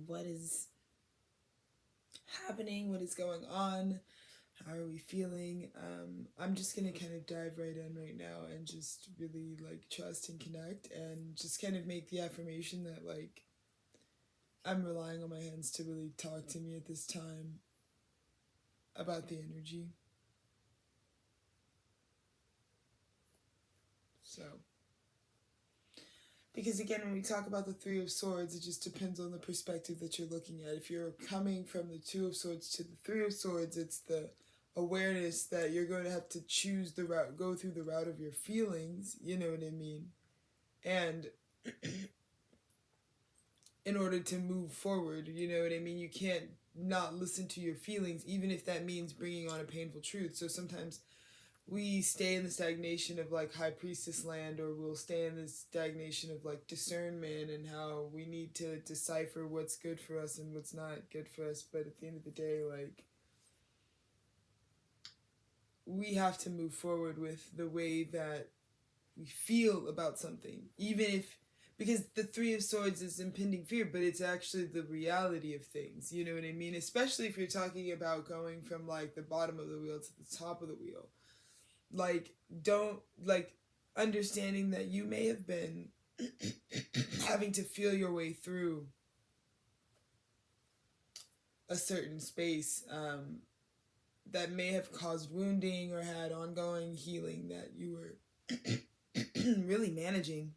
what is happening, what is going on, how are we feeling. I'm just gonna kind of dive right in right now and just really like trust and connect and just kind of make the affirmation that like I'm relying on my hands to really talk to me at this time about the energy. So, because again, when we talk about the Three of Swords, it just depends on the perspective that you're looking at. If you're coming from the Two of Swords to the Three of Swords, it's the awareness that you're going to have to choose the route, go through the route of your feelings, you know what I mean? And in order to move forward, you know what I mean? You can't not listen to your feelings, even if that means bringing on a painful truth. So sometimes we stay in the stagnation of like high priestess land, or we'll stay in this stagnation of like discernment and how we need to decipher what's good for us and what's not good for us. But at the end of the day, like, we have to move forward with the way that we feel about something, even if, because the Three of Swords is impending fear, but it's actually the reality of things, you know what I mean? Especially if you're talking about going from like the bottom of the wheel to the top of the wheel. Like, don't, like, understanding that you may have been having to feel your way through a certain space that may have caused wounding or had ongoing healing that you were really managing.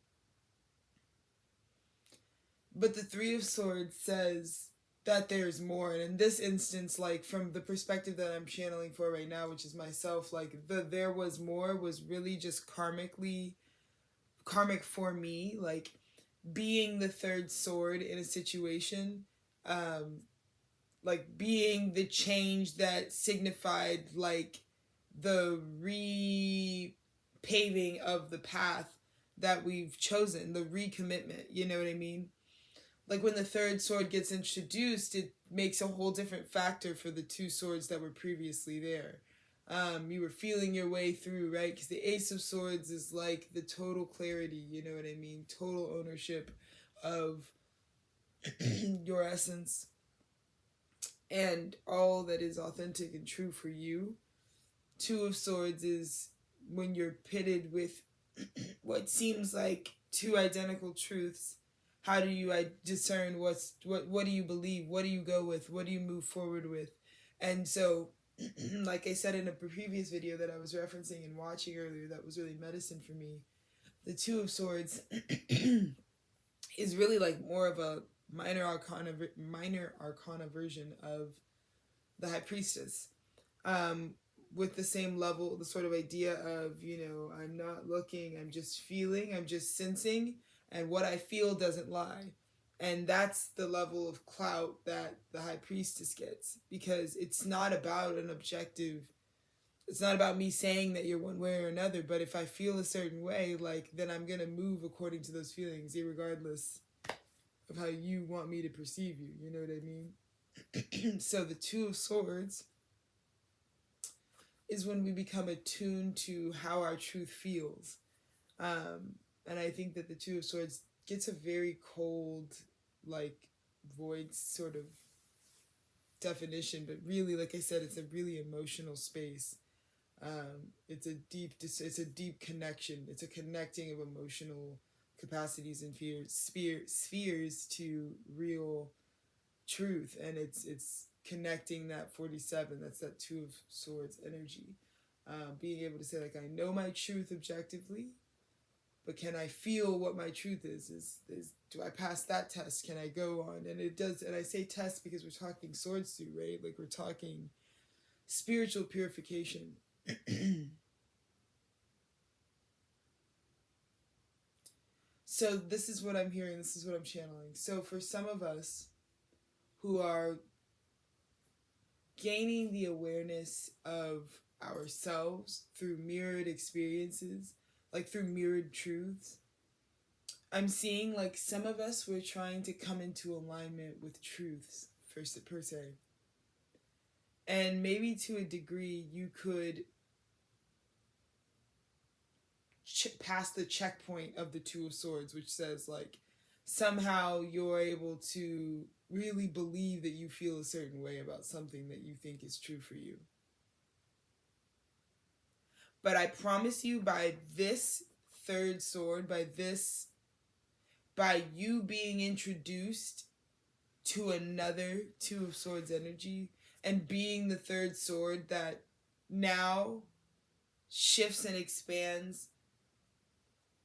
But the Three of Swords says that there's more. And in this instance, like from the perspective that I'm channeling for right now, which is myself, like the there was more was really just karmic for me, like being the third sword in a situation, um, like being the change that signified like the repaving of the path that we've chosen, the recommitment, you know what I mean? Like when the third sword gets introduced, it makes a whole different factor for the two swords that were previously there. You were feeling your way through, right? Because the Ace of Swords is like the total clarity, you know what I mean? Total ownership of your essence and all that is authentic and true for you. Two of Swords is when you're pitted with what seems like two identical truths. How do you discern what do you believe? What do you go with? What do you move forward with? And so, like I said in a previous video that I was referencing and watching earlier, that was really medicine for me. The Two of Swords is really like more of a minor arcana version of the High Priestess. With the same level, the sort of idea of, you know, I'm not looking, I'm just feeling, I'm just sensing, and what I feel doesn't lie. And that's the level of clout that the High Priestess gets, because it's not about an objective, it's not about me saying that you're one way or another, but if I feel a certain way, like, then I'm gonna move according to those feelings, regardless of how you want me to perceive you, you know what I mean? So the Two of Swords is when we become attuned to how our truth feels. And I think that the Two of Swords gets a very cold, like, void sort of definition, but really, like I said, it's a really emotional space. It's a deep connection. It's a connecting of emotional capacities and spheres to real truth, and it's connecting that 47. That's that Two of Swords energy. Being able to say, like, I know my truth objectively, but can I feel what my truth is do I pass that test? Can I go on? And it does. And I say test because we're talking swords through, right? Like, we're talking spiritual purification. So this is what I'm hearing. This is what I'm channeling. So for some of us who are gaining the awareness of ourselves through mirrored experiences, like through mirrored truths, I'm seeing like some of us, we're trying to come into alignment with truths per se. And maybe to a degree you could pass the checkpoint of the Two of Swords, which says like somehow you're able to really believe that you feel a certain way about something that you think is true for you. But I promise you, by this third sword, by you being introduced to another Two of Swords energy and being the third sword that now shifts and expands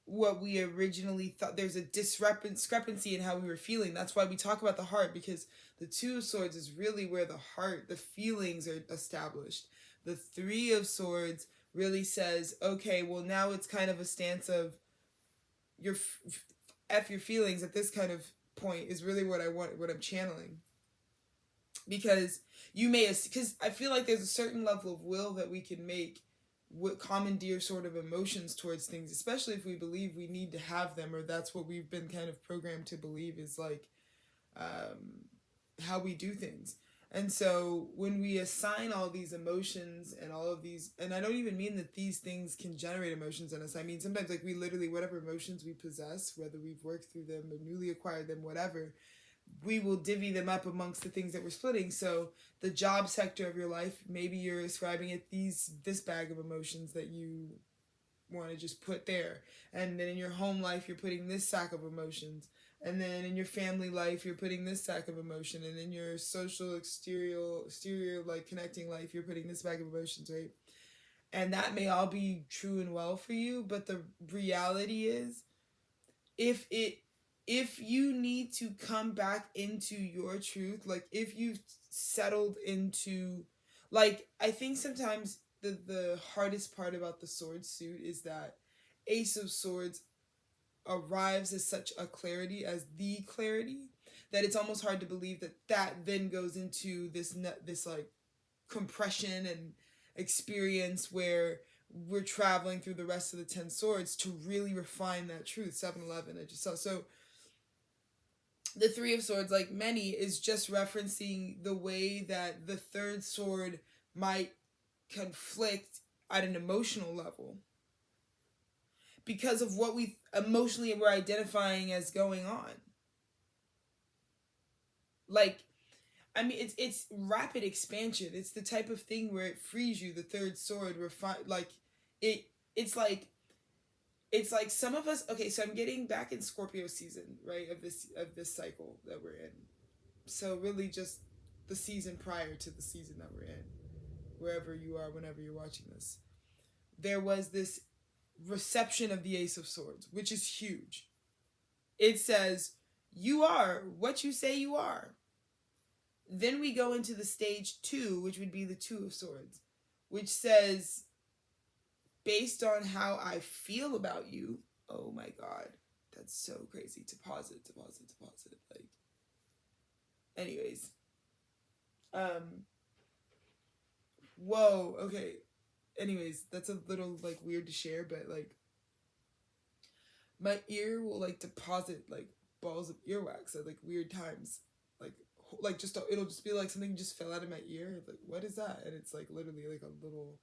what we originally thought. There's a discrepancy in how we were feeling. That's why we talk about the heart, because the Two of Swords is really where the heart, the feelings are established. The Three of Swords really says, okay, well, now it's kind of a stance of your F your feelings at this kind of point is really what I want, what I'm channeling. Because you may, because I feel like there's a certain level of will that we can make with commandeer sort of emotions towards things, especially if we believe we need to have them, or that's what we've been kind of programmed to believe is like how we do things. And so when we assign all these emotions and all of these, and I don't even mean that these things can generate emotions in us. I mean, sometimes like we literally, whatever emotions we possess, whether we've worked through them or newly acquired them, whatever, we will divvy them up amongst the things that we're splitting. So the job sector of your life, maybe you're ascribing it this bag of emotions that you want to just put there. And then in your home life, you're putting this sack of emotions. And then in your family life, you're putting this sack of emotion. And in your social exterior like connecting life, you're putting this bag of emotions, right? And that may all be true and well for you, but the reality is, if it if you need to come back into your truth, like if you've settled into, like, I think sometimes the hardest part about the sword suit is that Ace of Swords arrives as such a clarity, as the clarity, that it's almost hard to believe that that then goes into this like compression and experience where we're traveling through the rest of the 10 swords to really refine that truth. 7-Eleven, I just saw. So the Three of Swords, like many, is just referencing the way that the third sword might conflict at an emotional level because of what we emotionally were identifying as going on. Like, I mean, it's rapid expansion. It's the type of thing where it frees you. The third sword like it. It's like some of us. Okay, so I'm getting back in Scorpio season, right, of this cycle that we're in. So really, just the season prior to the season that we're in, wherever you are, whenever you're watching this, there was this reception of the Ace of Swords, which is huge. It says, "You are what you say you are." Then we go into the stage 2, which would be the Two of Swords, which says, based on how I feel about you, oh my God, that's so crazy. To pause it. Like, anyways. Whoa, okay. Anyways, that's a little like weird to share, but like my ear will like deposit like balls of earwax at like weird times. Like just it'll just be like something just fell out of my ear. Like, what is that? And it's like literally like a little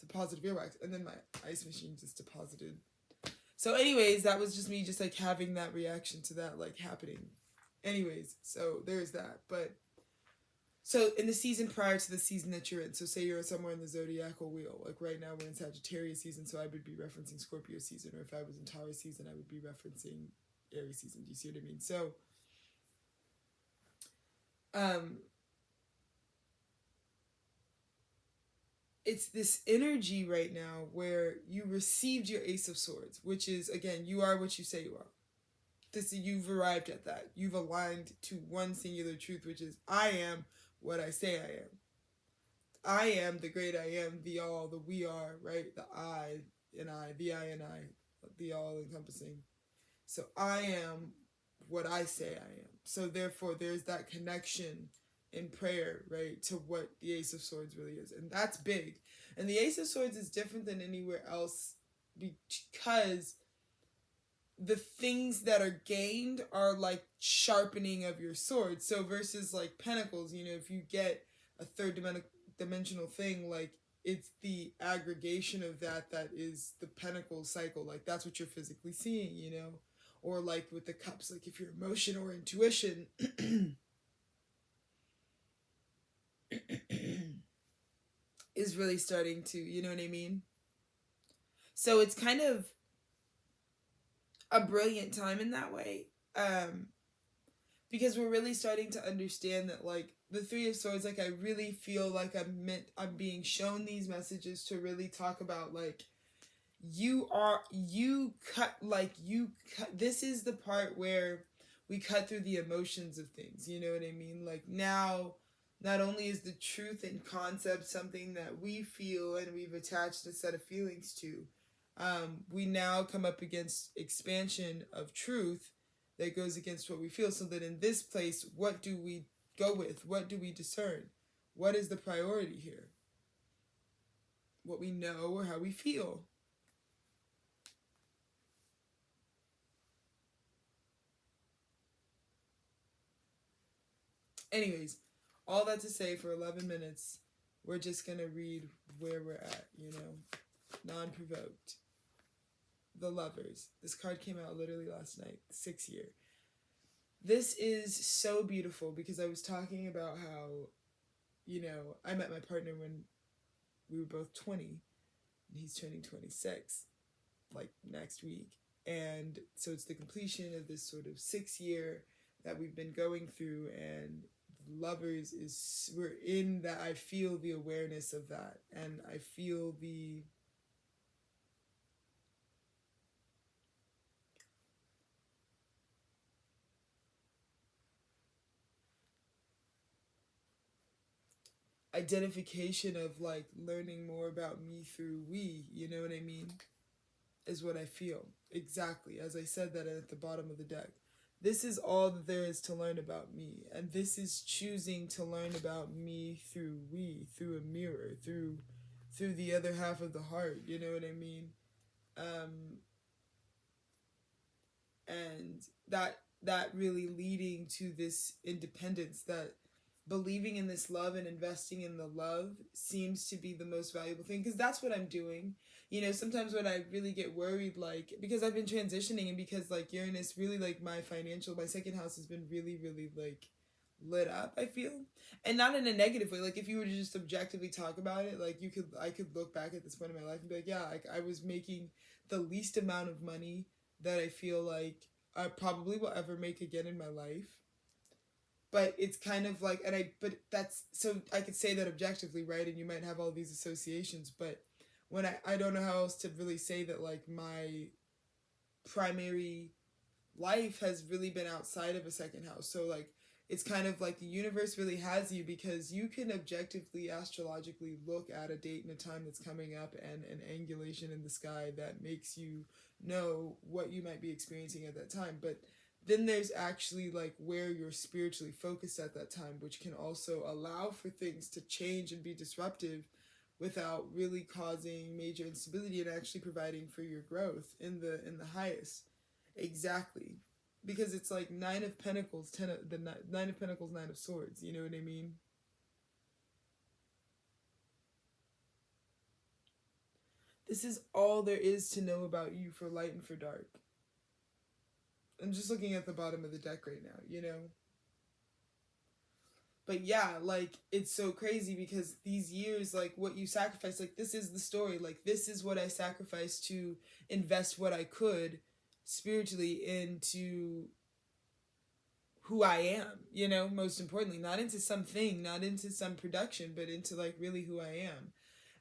deposit of earwax, and then my ice machine just deposited. So anyways, that was just me just like having that reaction to that like happening. Anyways, so there's that. But so in the season prior to the season that you're in, so say you're somewhere in the zodiacal wheel, like right now we're in Sagittarius season, so I would be referencing Scorpio season, or if I was in Taurus season, I would be referencing Aries season. Do you see what I mean? So it's this energy right now where you received your Ace of Swords, which is, again, you are what you say you are. You've arrived at that. You've aligned to one singular truth, which is, I am what I say I am. I am the great I am, the all, the we are, right? The I, the I and I, the all encompassing. So I am what I say I am. So therefore, there's that connection in prayer, right, to what the Ace of Swords really is. And that's big. And the Ace of Swords is different than anywhere else because the things that are gained are like sharpening of your sword. So versus like Pentacles, if you get a third dimensional thing, like it's the aggregation of that is the Pentacle cycle. Like that's what you're physically seeing, or like with the cups, like if your emotion or intuition is really starting to, you know what I mean? So it's kind of a brilliant time in that way. Um, because we're really starting to understand that like the Three of Swords, like I really feel like I'm being shown these messages to really talk about like you cut, this is the part where we cut through the emotions of things, you know what I mean? Like now, not only is the truth and concept something that we feel and we've attached a set of feelings to, we now come up against expansion of truth that goes against what we feel. So that in this place, what do we go with? What do we discern? What is the priority here? What we know or how we feel? Anyways, all that to say, for 11 minutes, we're just going to read where we're at, you know, non-provoked. The Lovers. This card came out literally last night, 6th year. This is so beautiful because I was talking about how, you know, I met my partner when we were both 20, and he's turning 26, like next week. And so it's the completion of this sort of 6 year that we've been going through, and Lovers is, we're in that. I feel the awareness of that, and I feel the identification of like learning more about me through we, you know what I mean, is what I feel. Exactly as I said that at the bottom of the deck. This is all that there is to learn about me, and this is choosing to learn about me through we, through a mirror, through the other half of the heart, you know what I mean? um and that really leading to this independence, that believing in this love and investing in the love seems to be the most valuable thing, because that's what I'm doing. You know, sometimes when I really get worried, like because I've been transitioning, and because like Uranus really, like my second house has been really really like lit up, I feel. And not in a negative way. Like if you were to just objectively talk about it, like I could look back at this point in my life and be like, yeah, like I was making the least amount of money that I feel like I probably will ever make again in my life. But it's kind of like, but that's, so I could say that objectively, right? And you might have all these associations, but when I don't know how else to really say that, like, my primary life has really been outside of a second house. So, like, it's kind of like the universe really has you, because you can objectively, astrologically look at a date and a time that's coming up and an angulation in the sky that makes you know what you might be experiencing at that time. But then there's actually like where you're spiritually focused at that time, which can also allow for things to change and be disruptive without really causing major instability, and actually providing for your growth in the highest. Exactly. Because it's like Nine of Pentacles, Nine of Pentacles, Nine of Swords. You know what I mean? This is all there is to know about you for light and for dark. I'm just looking at the bottom of the deck right now, you know? But yeah, like it's so crazy because these years, like what you sacrifice, like this is the story. Like this is what I sacrificed to invest what I could spiritually into who I am, you know, most importantly, not into something, not into some production, but into like really who I am.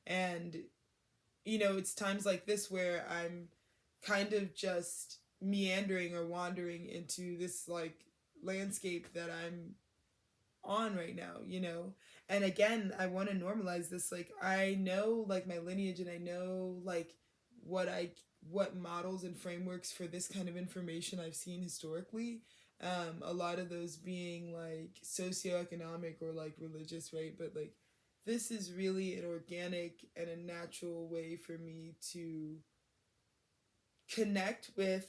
And, you know, it's times like this where I'm kind of just meandering or wandering into this like landscape that I'm on right now, you know. And again, I want to normalize this. Like I know like my lineage, and I know like what I what models and frameworks for this kind of information I've seen historically. A lot of those being like socioeconomic or like religious, right? But like this is really an organic and a natural way for me to connect with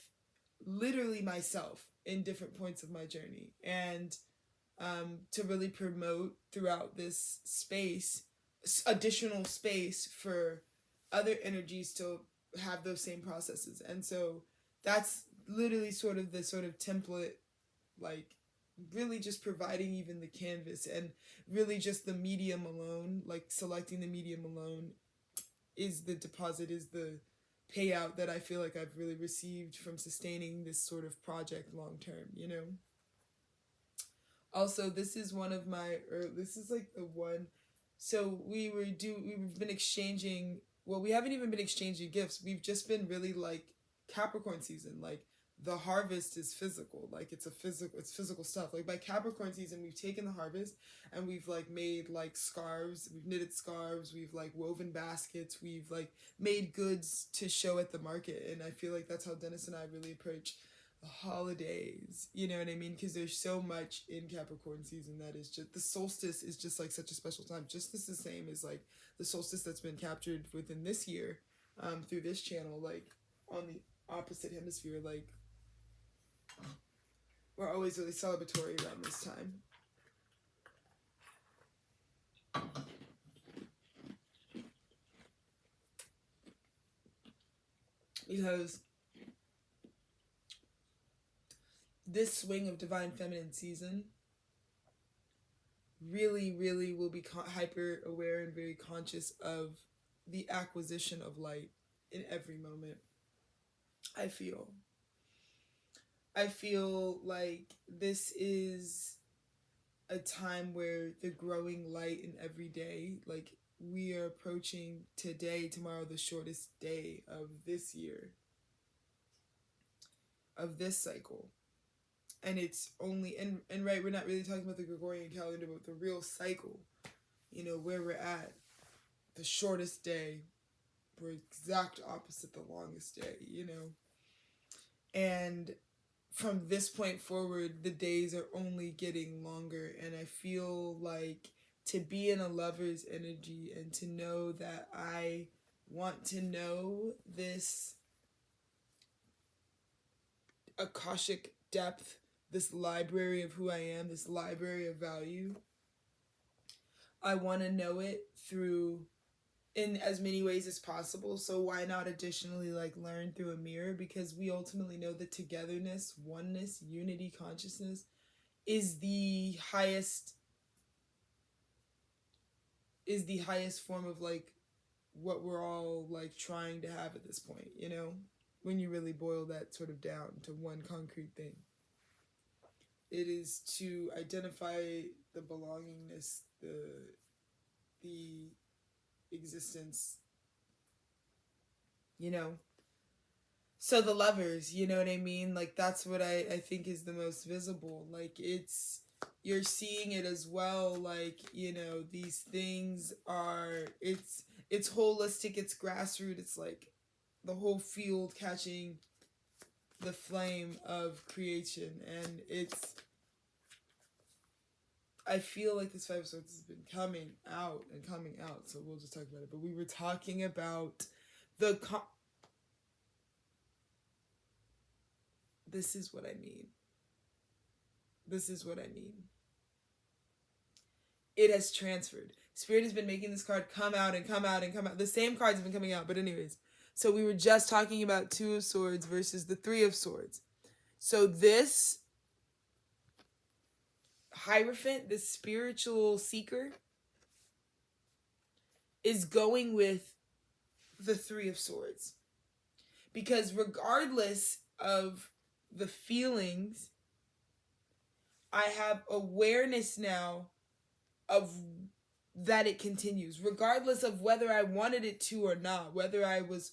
literally myself in different points of my journey, and to really promote throughout this space additional space for other energies to have those same processes. And so that's literally sort of the sort of template, like really just providing even the canvas, and really just the medium alone, like selecting the medium alone is the deposit, is the payout that I feel like I've really received from sustaining this sort of project long term, you know? Also, this is one of my, or this is like the one, so we've been exchanging, well, we haven't even been exchanging gifts. We've just been really like Capricorn season, like the harvest is physical, like it's physical stuff. Like by Capricorn season, we've taken the harvest and we've like made like scarves, we've knitted scarves, we've like woven baskets, we've like made goods to show at the market. And I feel like that's how Dennis and I really approach the holidays, you know what I mean? Because there's so much in Capricorn season that is just, the solstice is just like such a special time, just as the same as like the solstice that's been captured within this year, through this channel, like on the opposite hemisphere. Like we're always really celebratory around this time. Because this swing of divine feminine season really, really will be hyper aware and very conscious of the acquisition of light in every moment. I feel like this is a time where the growing light in every day, like we are approaching today, tomorrow, the shortest day of this year, of this cycle. And it's only, and right, we're not really talking about the Gregorian calendar, but the real cycle, you know, where we're at, the shortest day, we're exact opposite the longest day, you know. And from this point forward, the days are only getting longer. And I feel like to be in a lover's energy and to know that I want to know this Akashic depth, this library of who I am, this library of value, I want to know it through, in as many ways as possible. So why not additionally like learn through a mirror? Because we ultimately know that togetherness, oneness, unity, consciousness is the highest form of like what we're all like trying to have at this point, you know, when you really boil that sort of down to one concrete thing. It is to identify the belongingness, the existence, you know. So the lovers, you know what I mean? Like that's what I think is the most visible. Like it's, you're seeing it as well, like, you know, these things are, it's holistic, it's grassroots, it's like the whole field catching the flame of creation. And it's, I feel like this Five of Swords has been coming out, so we'll just talk about it. But we were talking about this is what I mean. It has transferred. Spirit has been making this card come out and come out and come out. The same cards have been coming out, but anyways. So we were just talking about Two of Swords versus the Three of Swords. So this Hierophant, this spiritual seeker, is going with the Three of Swords. Because regardless of the feelings, I have awareness now of that it continues. Regardless of whether I wanted it to or not, whether I was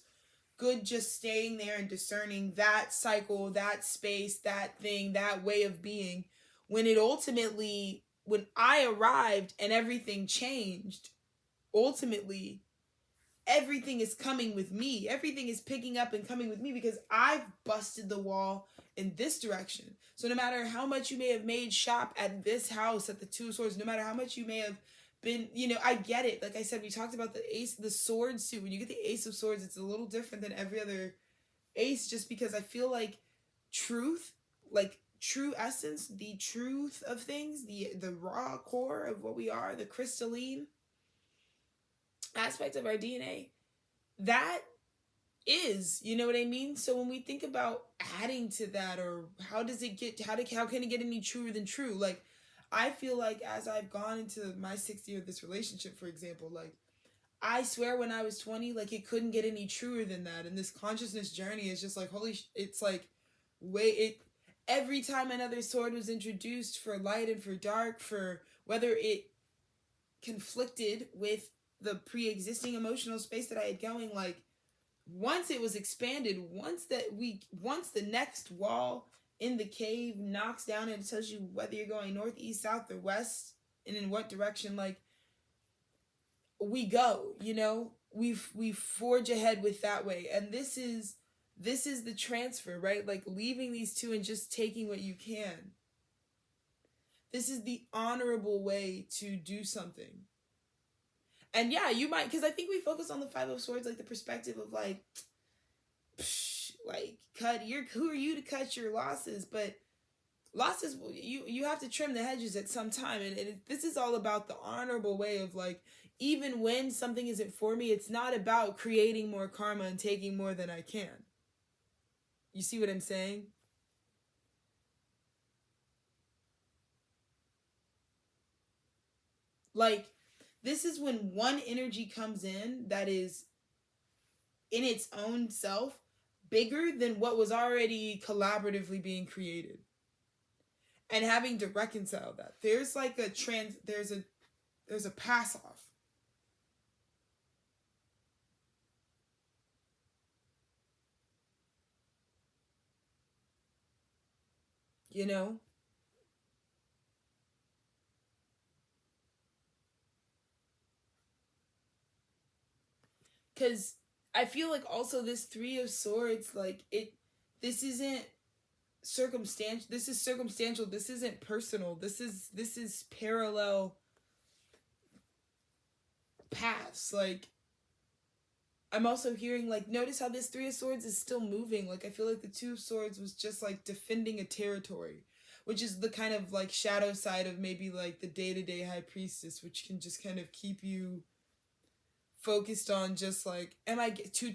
good just staying there and discerning that cycle, that space, that thing, that way of being, when I arrived and everything changed, ultimately everything is coming with me. Everything is picking up and coming with me because I've busted the wall in this direction. So no matter how much you may have made shop at this house, at the Two of Swords, no matter how much you may have been, you know, I get it. Like I said, we talked about the swords too. When you get the Ace of Swords, it's a little different than every other ace, just because I feel like truth, like true essence, the truth of things, the raw core of what we are, the crystalline aspect of our DNA, that is, you know what I mean? So when we think about adding to that, or how does it get, how can it get any truer than true? Like, I feel like as I've gone into my 6th year of this relationship, for example, like, I swear when I was 20, like, it couldn't get any truer than that. And this consciousness journey is just like, it's like, every time another sword was introduced for light and for dark, for whether it conflicted with the pre-existing emotional space that I had going, like, once it was expanded, once the next wall in the cave knocks down and it tells you whether you're going north, east, south, or west, and in what direction, like, we go, we forge ahead with that way. And this is the transfer, right? Like, leaving these two and just taking what you can. This is the honorable way to do something. And yeah, you might, because I think we focus on the Five of Swords, like, the perspective of, like, like, who are you to cut your losses? But losses, you have to trim the hedges at some time. And this is all about the honorable way of, like, even when something isn't for me, it's not about creating more karma and taking more than I can. You see what I'm saying? Like, this is when one energy comes in that is in its own self bigger than what was already collaboratively being created, and having to reconcile that. There's like there's a pass off. You know? Cuz I feel like also this 3 of Swords, like, this isn't circumstantial. This is circumstantial. This isn't personal. This is parallel paths. Like, I'm also hearing, like, notice how this 3 of Swords is still moving. Like, I feel like the 2 of Swords was just, like, defending a territory, which is the kind of, like, shadow side of maybe, like, the day-to-day High Priestess, which can just kind of keep you focused on just, like, am I two?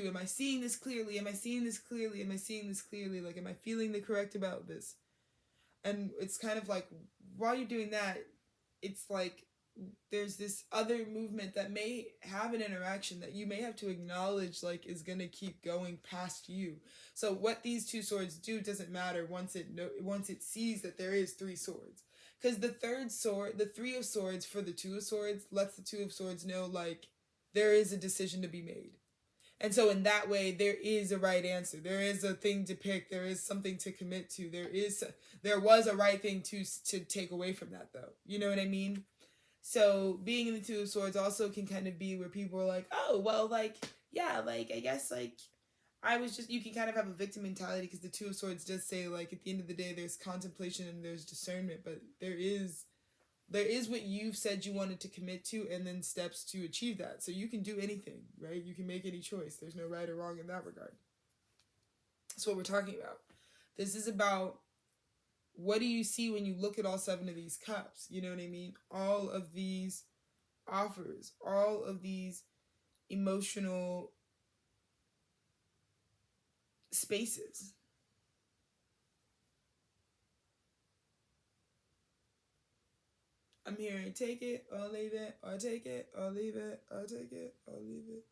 Am I seeing this clearly? Am I seeing this clearly? Am I seeing this clearly? Like, am I feeling the correct about this? And it's kind of like, while you're doing that, it's like there's this other movement that may have an interaction that you may have to acknowledge, like, is going to keep going past you. So what these 2 swords do doesn't matter once it sees that there is 3 swords, because the 3 of Swords for the 2 of Swords lets the 2 of Swords know, like, there is a decision to be made. And so in that way, there is a right answer. There is a thing to pick. There is something to commit to. There was a right thing to take away from that, though. You know what I mean? So being in the 2 of Swords also can kind of be where people are like, oh, well, like, yeah, like, I guess, like, you can kind of have a victim mentality, because the 2 of Swords does say, like, at the end of the day, there's contemplation and there's discernment, but there is what you've said you wanted to commit to, and then steps to achieve that. So you can do anything, right? You can make any choice. There's no right or wrong in that regard. That's what we're talking about. This is about, what do you see when you look at all 7 of these cups? You know what I mean? All of these offers, all of these emotional spaces. I'm hearing, take it or leave it, or take it or leave it, or take it or leave it.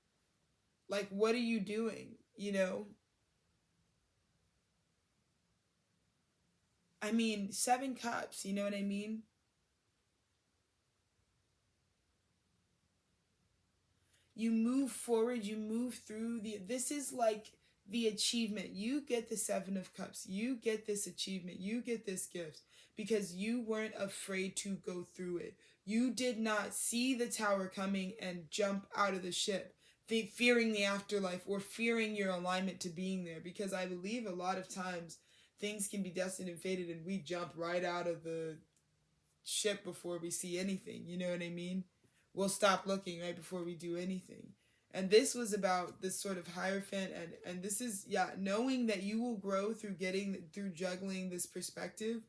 Like, what are you doing? I mean, 7 cups, you know what I mean? You move forward, you move through this is like the achievement. You get the 7 of Cups. You get this achievement. You get this gift because you weren't afraid to go through it. You did not see the tower coming and jump out of the ship, fearing the afterlife or fearing your alignment to being there. Because I believe a lot of times things can be destined and fated, and we jump right out of the ship before we see anything. You know what I mean? We'll stop looking right before we do anything. And this was about this sort of hierophant, and this is, yeah, knowing that you will grow through juggling this perspective,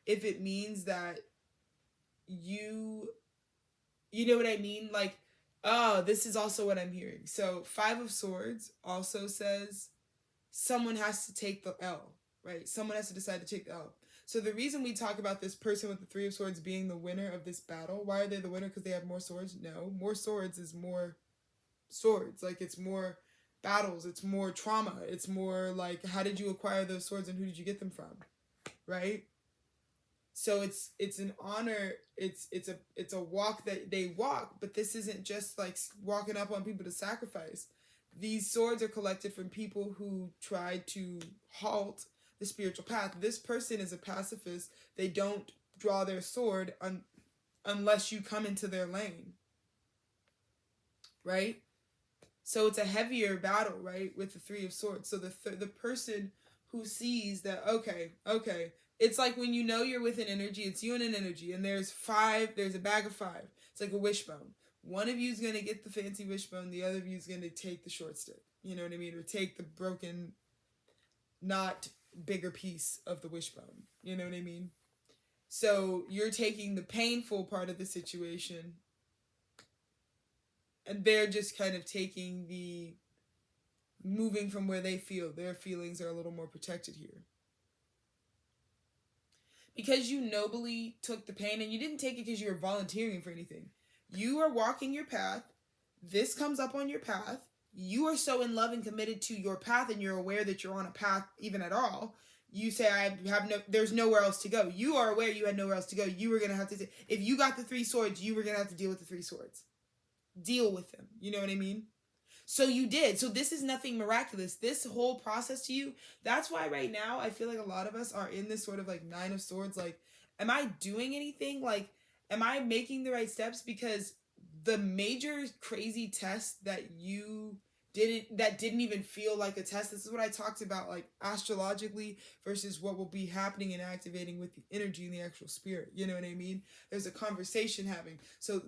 if it means that you know what I mean? Like, Oh, this is also what I'm hearing. So, Five of Swords also says someone has to take the L, right? Someone has to decide to take the L. So, the reason we talk about this person with the Three of Swords being the winner of this battle, why are they the winner? Because they have more swords? No. More swords is more swords. Like, it's more battles, it's more trauma, it's more like, how did you acquire those swords and who did you get them from, right? So it's an honor, it's a walk that they walk, but this isn't just like walking up on people to sacrifice. These swords are collected from people who tried to halt the spiritual path. This person is a pacifist. They don't draw their sword unless you come into their lane, right? So it's a heavier battle, right, with the Three of Swords. So the person who sees that, okay, it's like when you know you're with an energy, it's you and an energy, and there's a bag of five. It's like a wishbone. One of you is going to get the fancy wishbone, the other of you is going to take the short stick. You know what I mean? Or take the broken, not bigger piece of the wishbone. You know what I mean? So you're taking the painful part of the situation, and they're just kind of taking the moving from where they feel. Their feelings are a little more protected here. Because you nobly took the pain, and you didn't take it because you were volunteering for anything. You are walking your path. This comes up on your path. You are so in love and committed to your path, and you're aware that you're on a path even at all. You say, there's nowhere else to go. You are aware you had nowhere else to go. You were going to have to, if you got the three swords, you were going to have to deal with the three swords. Deal with them. You know what I mean? So you did. So this is nothing miraculous. This whole process to you, that's why right now I feel like a lot of us are in this sort of like Nine of Swords. Like, am I doing anything? Like, am I making the right steps? Because the major crazy test that you didn't even feel like a test. This is what I talked about, like astrologically versus what will be happening and activating with the energy and the actual spirit. You know what I mean? There's a conversation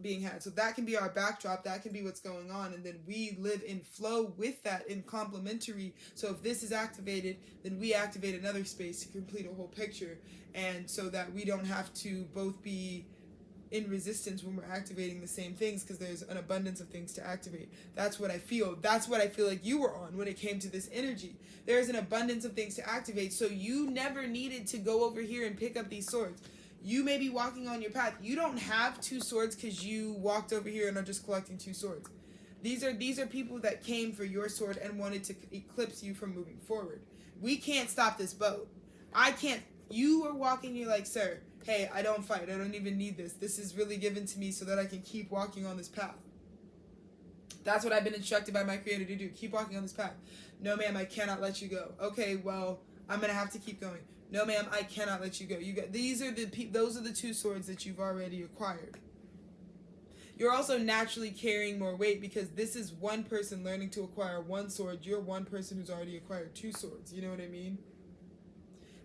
being had. So that can be our backdrop. That can be what's going on. And then we live in flow with that, in complementary. So if this is activated, then we activate another space to complete a whole picture. And so that we don't have to both be in resistance when we're activating the same things, because there's an abundance of things to activate. That's what I feel. That's what I feel like you were on when it came to this energy. There's an abundance of things to activate. So you never needed to go over here and pick up these swords. You may be walking on your path. You don't have two swords because you walked over here and are just collecting two swords. These are people that came for your sword and wanted to eclipse you from moving forward. We can't stop this boat. I can't. You are walking, you're like, sir, hey, I don't fight. I don't even need this. This is really given to me so that I can keep walking on this path. That's what I've been instructed by my creator to do. Keep walking on this path. No, ma'am, I cannot let you go. Okay, well, I'm going to have to keep going. No, ma'am, I cannot let you go. Those are the two swords that you've already acquired. You're also naturally carrying more weight because this is one person learning to acquire one sword. You're one person who's already acquired two swords. You know what I mean?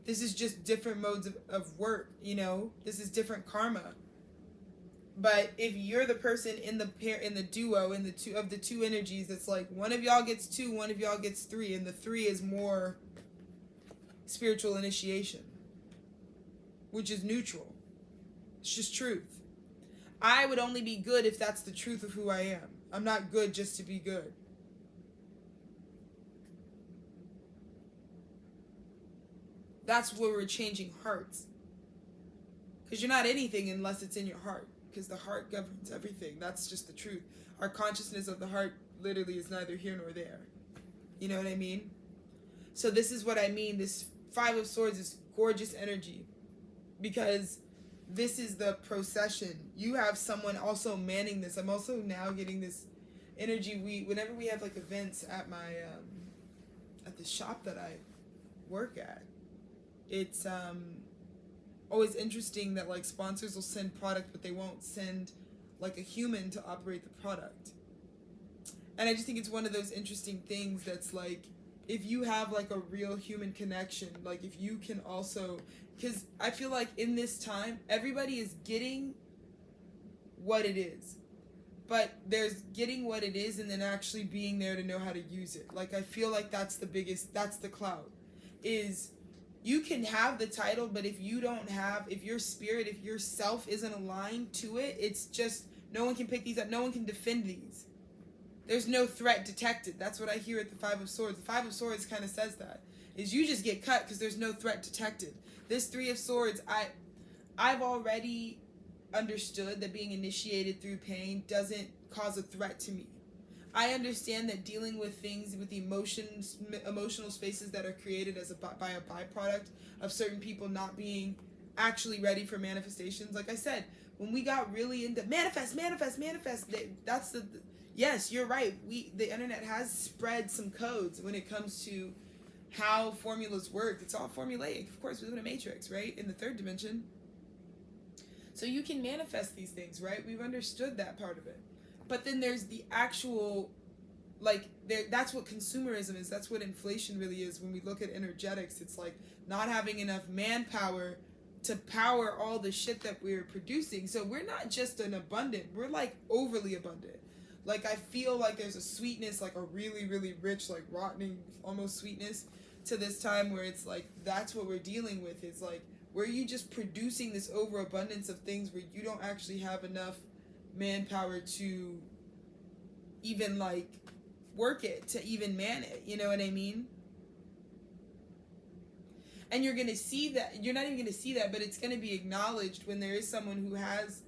This is just different modes of work, you know? This is different karma. But if you're the person in the duo, in the two energies, it's like one of y'all gets two, one of y'all gets three, and the three is more spiritual initiation, which is neutral. It's just truth. I would only be good if that's the truth of who I am. I'm not good just to be good. That's where we're changing hearts. Because you're not anything unless it's in your heart. Because the heart governs everything. That's just the truth. Our consciousness of the heart literally is neither here nor there. You know what I mean? So this is what I mean. This Five of Swords is gorgeous energy. Because this is the procession. You have someone also manning this. I'm also now getting this energy. Whenever we have like events at my at the shop that I work at, it's always interesting that like sponsors will send product, but they won't send like a human to operate the product. And I just think it's one of those interesting things that's like, if you have like a real human connection, like if you can also, because I feel like in this time everybody is getting what it is, but there's getting what it is and then actually being there to know how to use it. Like I feel like that's the cloud, is you can have the title, but if you don't have, if your spirit, if your self isn't aligned to it, it's just No one can pick these up. No one can defend these. There's no threat detected. That's what I hear at the Five of Swords. The Five of Swords kind of says that. Is you just get cut because there's no threat detected. This Three of Swords, I've already understood that being initiated through pain doesn't cause a threat to me. I understand that dealing with things, with the emotional spaces that are created by a byproduct of certain people not being actually ready for manifestations. Like I said, when we got really into manifest, that's the yes, you're right. The internet has spread some codes when it comes to how formulas work. It's all formulaic. Of course, we live in a matrix, right? In the third dimension. So you can manifest these things, right? We've understood that part of it. But then there's the actual, like, that's what consumerism is. That's what inflation really is. When we look at energetics, it's like not having enough manpower to power all the shit that we're producing. So we're not just an abundant, we're like overly abundant. Like, I feel like there's a sweetness, like a really, really rich, like rotting almost sweetness to this time where it's like that's what we're dealing with. Is like, where you just producing this overabundance of things where you don't actually have enough manpower to even like work it, to even man it, you know what I mean? And you're gonna see that, you're not even gonna see that, but it's gonna be acknowledged when there is someone who has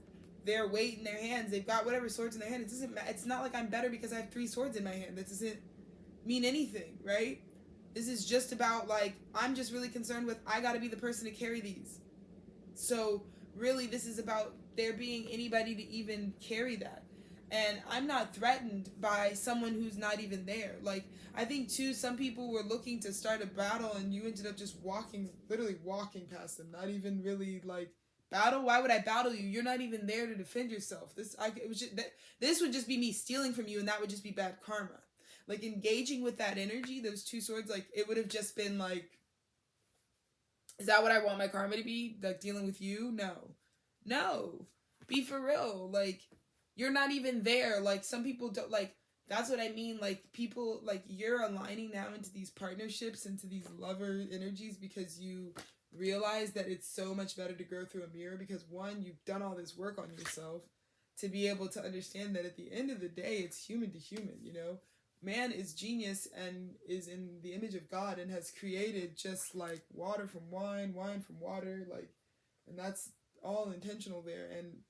their weight in their hands. They've got whatever swords in their hand. It doesn't matter. It's not like I'm better because I have 3 swords in my hand. That doesn't mean anything, right? This is just about like, I'm just really concerned with, I gotta be the person to carry these. So really this is about there being anybody to even carry that. And I'm not threatened by someone who's not even there. Like, I think too, some people were looking to start a battle and you ended up just literally walking past them. Not even really like, battle? Why would I battle you? You're not even there to defend yourself. This would just be me stealing from you, and that would just be bad karma. Like, engaging with that energy, those 2 swords, like, it would have just been like, is that what I want my karma to be? Like, dealing with you? No. Be for real. Like, you're not even there. Like, some people don't, like, that's what I mean. Like, people, like, you're aligning now into these partnerships, into these lover energies, because you realize that it's so much better to go through a mirror, because one, you've done all this work on yourself to be able to understand that at the end of the day, it's human to human, you know? Man is genius and is in the image of God and has created just like water from wine, wine from water, like, and that's all intentional there. And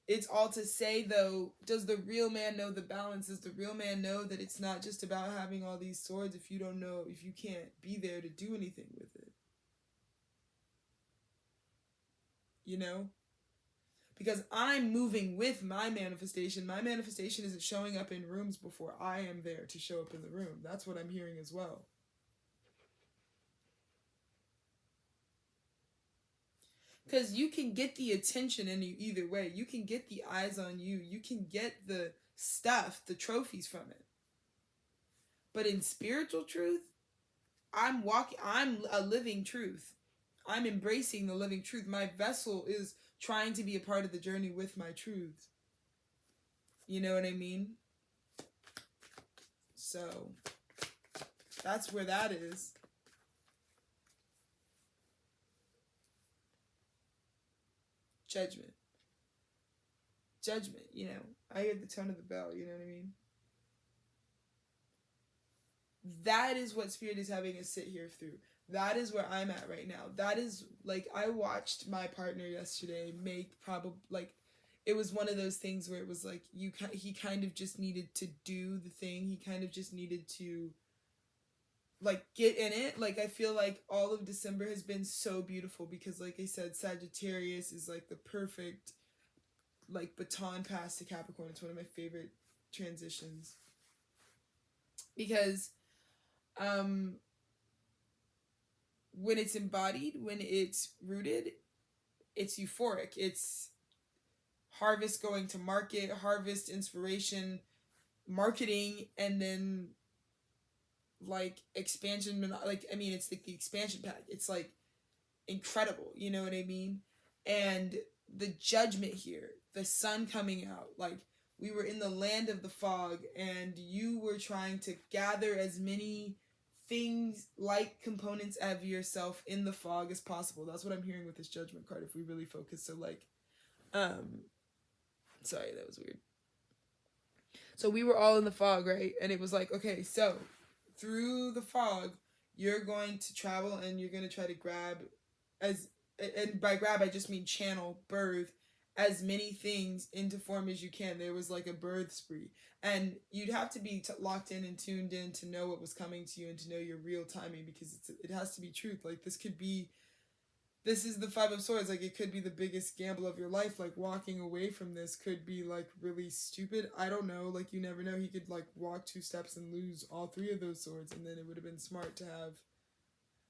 it's all to say, though, does the real man know the balance? Does the real man know that it's not just about having all these swords if you don't know, if you can't be there to do anything with it? You know? Because I'm moving with my manifestation. My manifestation isn't showing up in rooms before I am there to show up in the room. That's what I'm hearing as well. Because you can get the attention in you either way. You can get the eyes on you. You can get the stuff, the trophies from it. But in spiritual truth, I'm a living truth. I'm embracing the living truth. My vessel is trying to be a part of the journey with my truths. You know what I mean? So that's where that is. Judgment, you know. I hear the tone of the bell, you know what I mean? That is what Spirit is having us sit here through. That is where I'm at right now. That is, like, I watched my partner yesterday make it was one of those things where it was like, he kind of just needed to do the thing. He kind of just needed to, like, get in it. Like, I feel like all of December has been so beautiful because, like I said, Sagittarius is like the perfect, like, baton pass to Capricorn. It's one of my favorite transitions because when it's embodied, when it's rooted, it's euphoric. It's harvest going to market, harvest inspiration, marketing, and then like expansion. Like, I mean, it's like the expansion pack. It's like incredible, you know what I mean? And the judgment here, the sun coming out, like, we were in the land of the fog and you were trying to gather as many things, like components of yourself in the fog as possible. That's what I'm hearing with this judgment card if we really focus. So like Sorry, that was weird. So we were all in the fog, right? And it was like, okay, so through the fog, you're going to travel and you're going to try to grab as, and by grab, I just mean channel, birth, as many things into form as you can. There was like a birth spree. And you'd have to be locked in and tuned in to know what was coming to you and to know your real timing, because it has to be truth. Like this is the Five of Swords. Like, it could be the biggest gamble of your life. Like, walking away from this could be, like, really stupid. I don't know. Like, you never know. He could, like, walk 2 steps and lose all 3 of those swords. And then it would have been smart to have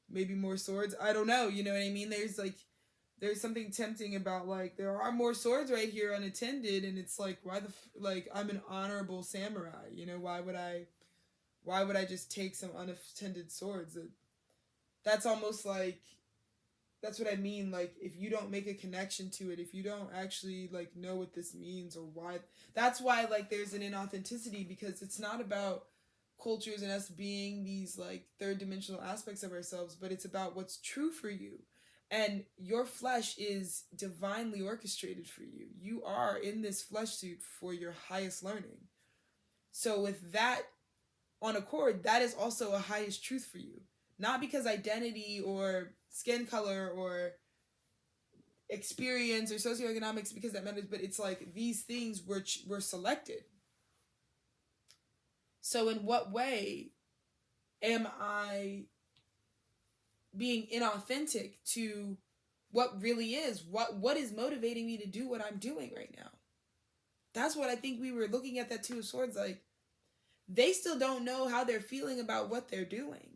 maybe more swords. I don't know. You know what I mean? There's something tempting about, like, there are more swords right here unattended. And it's like, like, I'm an honorable samurai. You know, why would I just take some unattended swords? That's almost like, that's what I mean. Like, if you don't make a connection to it, if you don't actually, like, know what this means or why, that's why, like, there's an inauthenticity, because it's not about cultures and us being these, like, third dimensional aspects of ourselves, but it's about what's true for you. And your flesh is divinely orchestrated for you. You are in this flesh suit for your highest learning. So with that on accord, that is also a highest truth for you. Not because identity or skin color or experience or socioeconomics, because that matters, but it's like these things were selected. So in what way am I being inauthentic to what really is? What is motivating me to do what I'm doing right now? That's what I think we were looking at that Two of Swords, like, they still don't know how they're feeling about what they're doing.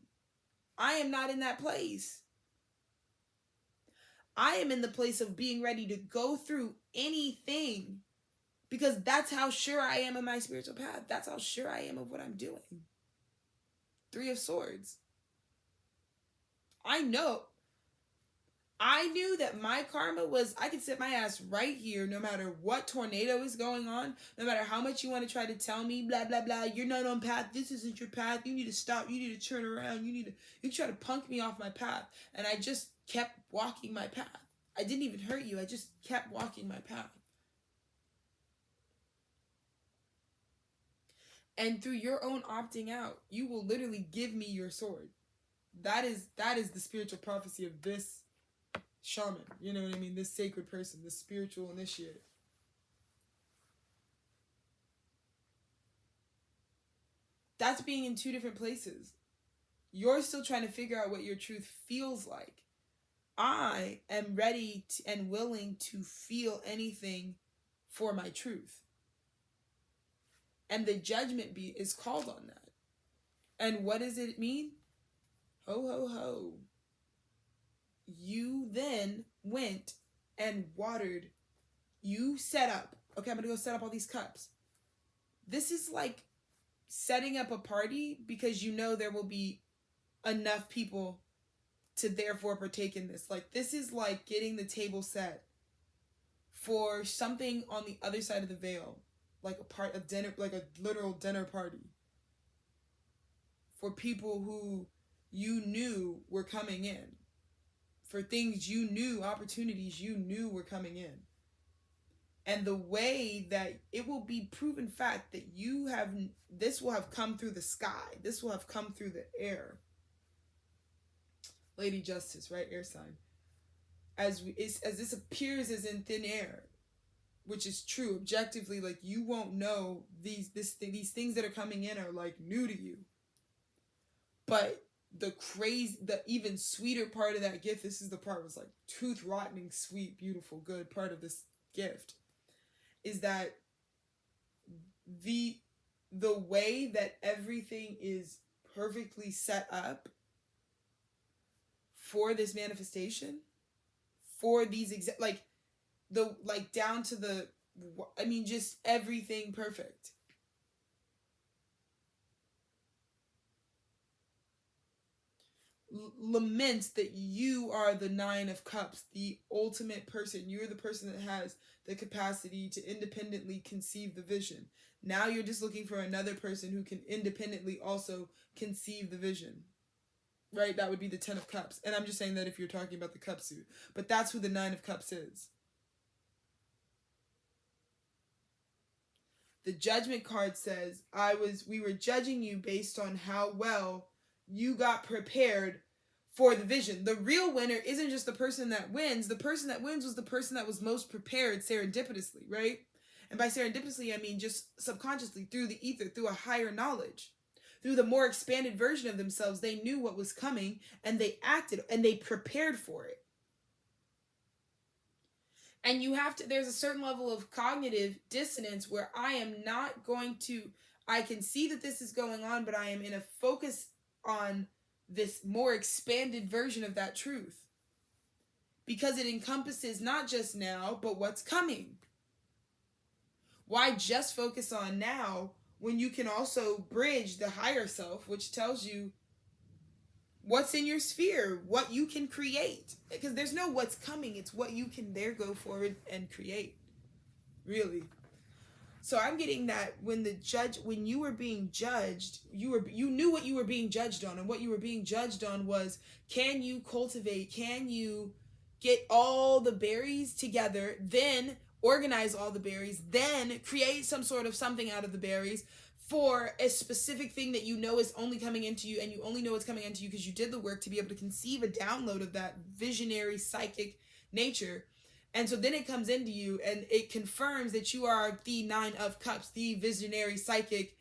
I am not in that place. I am in the place of being ready to go through anything, because that's how sure I am in my spiritual path. That's how sure I am of what I'm doing. 3 of Swords. I know. I knew that my karma was, I could sit my ass right here no matter what tornado is going on, no matter how much you want to try to tell me, blah, blah, blah, you're not on path, this isn't your path, you need to stop, you need to turn around, you try to punk me off my path. And I just kept walking my path. I didn't even hurt you, I just kept walking my path. And through your own opting out, you will literally give me your sword. That is the spiritual prophecy of this shaman, you know what I mean? This sacred person, this spiritual initiate. That's being in 2 different places. You're still trying to figure out what your truth feels like. I am ready and willing to feel anything for my truth. And the judgment beat is called on that. And what does it mean? Ho, ho, ho. You then went and watered. You set up. Okay, I'm going to go set up all these cups. This is like setting up a party because you know there will be enough people to therefore partake in this. Like, this is like getting the table set for something on the other side of the veil. Like a dinner, like a literal dinner party. For people who you knew were coming in. For things you knew, opportunities you knew were coming in. And the way that it will be proven fact that this will have come through the sky. This will have come through the air. Lady Justice, right? Air sign. As this appears as in thin air, which is true objectively, like, you won't know these things that are coming in are like new to you. But the even sweeter part of that gift, this is the part was like tooth rotting, sweet, beautiful, good part of this gift, is that the way that everything is perfectly set up for this manifestation, for these down to the, I mean, just everything perfect. Laments that you are the 9 of Cups, the ultimate person. You're the person that has the capacity to independently conceive the vision. Now you're just looking for another person who can independently also conceive the vision. Right? That would be the 10 of Cups. And I'm just saying that if you're talking about the cup suit. But that's who the 9 of Cups is. The judgment card says, we were judging you based on how well you got prepared for the vision. The real winner isn't just the person that wins. The person that wins was the person that was most prepared serendipitously, right? And by serendipitously, I mean just subconsciously, through the ether, through a higher knowledge, through the more expanded version of themselves. They knew what was coming and they acted and they prepared for it. And you have to, there's a certain level of cognitive dissonance where I can see that this is going on, but I am in a focus on this more expanded version of that truth. Because it encompasses not just now, but what's coming. Why just focus on now when you can also bridge the higher self, which tells you what's in your sphere, what you can create? Because there's no what's coming, it's what you can go forward and create. Really. So I'm getting that when you were being judged, you knew what you were being judged on, and what you were being judged on was, can you cultivate, can you get all the berries together, then organize all the berries, then create some sort of something out of the berries for a specific thing that you know is only coming into you, and you only know it's coming into you because you did the work to be able to conceive a download of that visionary psychic nature. And so then it comes into you and it confirms that you are the 9 of Cups, the visionary psychic.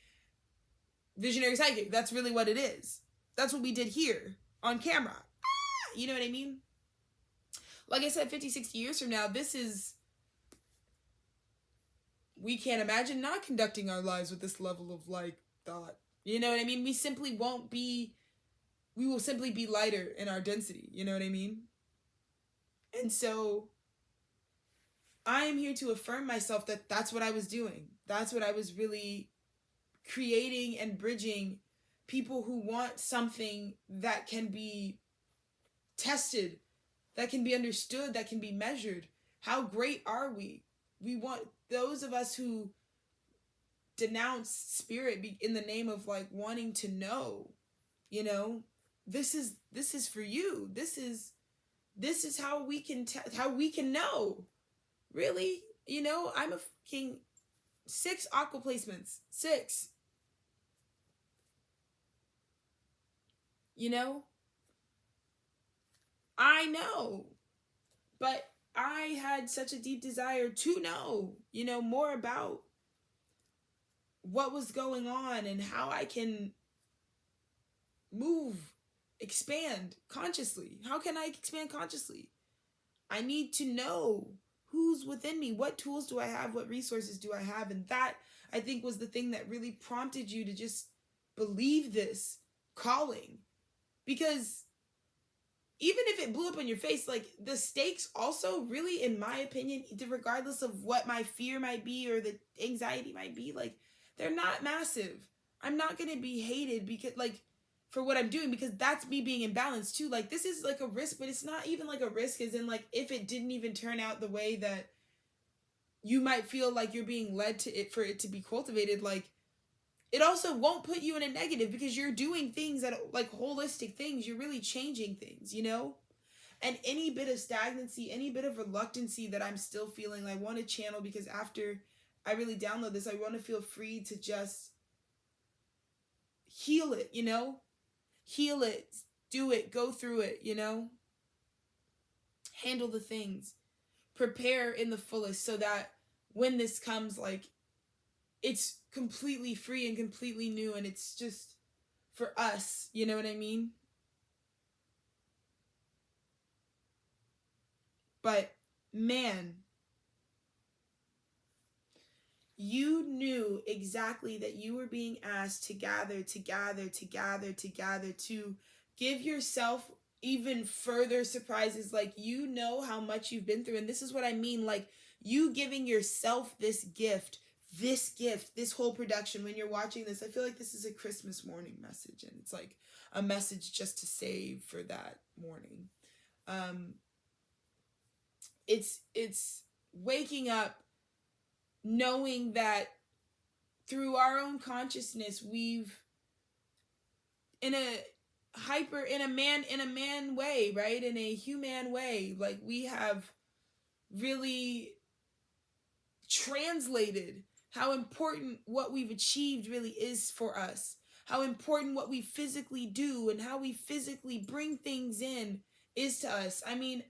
That's really what it is. That's what we did here on camera. You know what I mean? Like I said, 50, 60 years from now, we can't imagine not conducting our lives with this level of thought. You know what I mean? We will simply be lighter in our density. You know what I mean? And so I am here to affirm myself that that's what I was doing. That's what I was really creating and bridging. People who want something that can be tested, that can be understood, that can be measured. How great are we? We want those of us who denounce spirit in the name of wanting to know, this is for you. This is how we can know. Really? I'm a fucking 6 aqua placements. 6. I know. But I had such a deep desire to know, more about what was going on and how I can move, expand consciously. How can I expand consciously? I need to know who's within me. What tools do I have? What resources do I have? And that, I think, was the thing that really prompted you to just believe this calling. Because even if it blew up in your face, the stakes also really, in my opinion, regardless of what my fear might be or the anxiety might be, they're not massive. I'm not going to be hated because, for what I'm doing, because that's me being imbalanced too. This is a risk, but it's not even a risk as in if it didn't even turn out the way that you might feel you're being led to it for it to be cultivated. It also won't put you in a negative because you're doing things that holistic things. You're really changing things, And any bit of stagnancy, any bit of reluctancy that I'm still feeling, I want to channel, because after I really download this, I want to feel free to just heal it, Heal it, do it, go through it, Handle the things. Prepare in the fullest so that when this comes, it's completely free and completely new, and it's just for us, you know what I mean? But man, you knew exactly that you were being asked to gather, to give yourself even further surprises. You know how much you've been through. And this is what I mean. You giving yourself this gift, this whole production. When you're watching this, I feel like this is a Christmas morning message. And it's a message just to save for that morning. It's waking up knowing that through our own consciousness, we've in a man way, right? In a human way, we have really translated how important what we've achieved really is for us, how important what we physically do and how we physically bring things in is to us. I mean,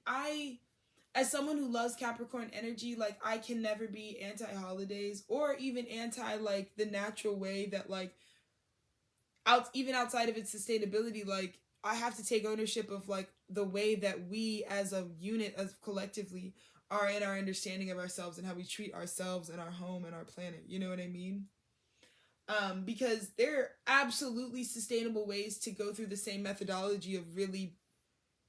as someone who loves Capricorn energy, like I can never be anti holidays or even anti like the natural way that like even outside of its sustainability, like I have to take ownership of like the way that we as a unit, as collectively, are in our understanding of ourselves and how we treat ourselves and our home and our planet. You know what I mean? Because there are absolutely sustainable ways to go through the same methodology of really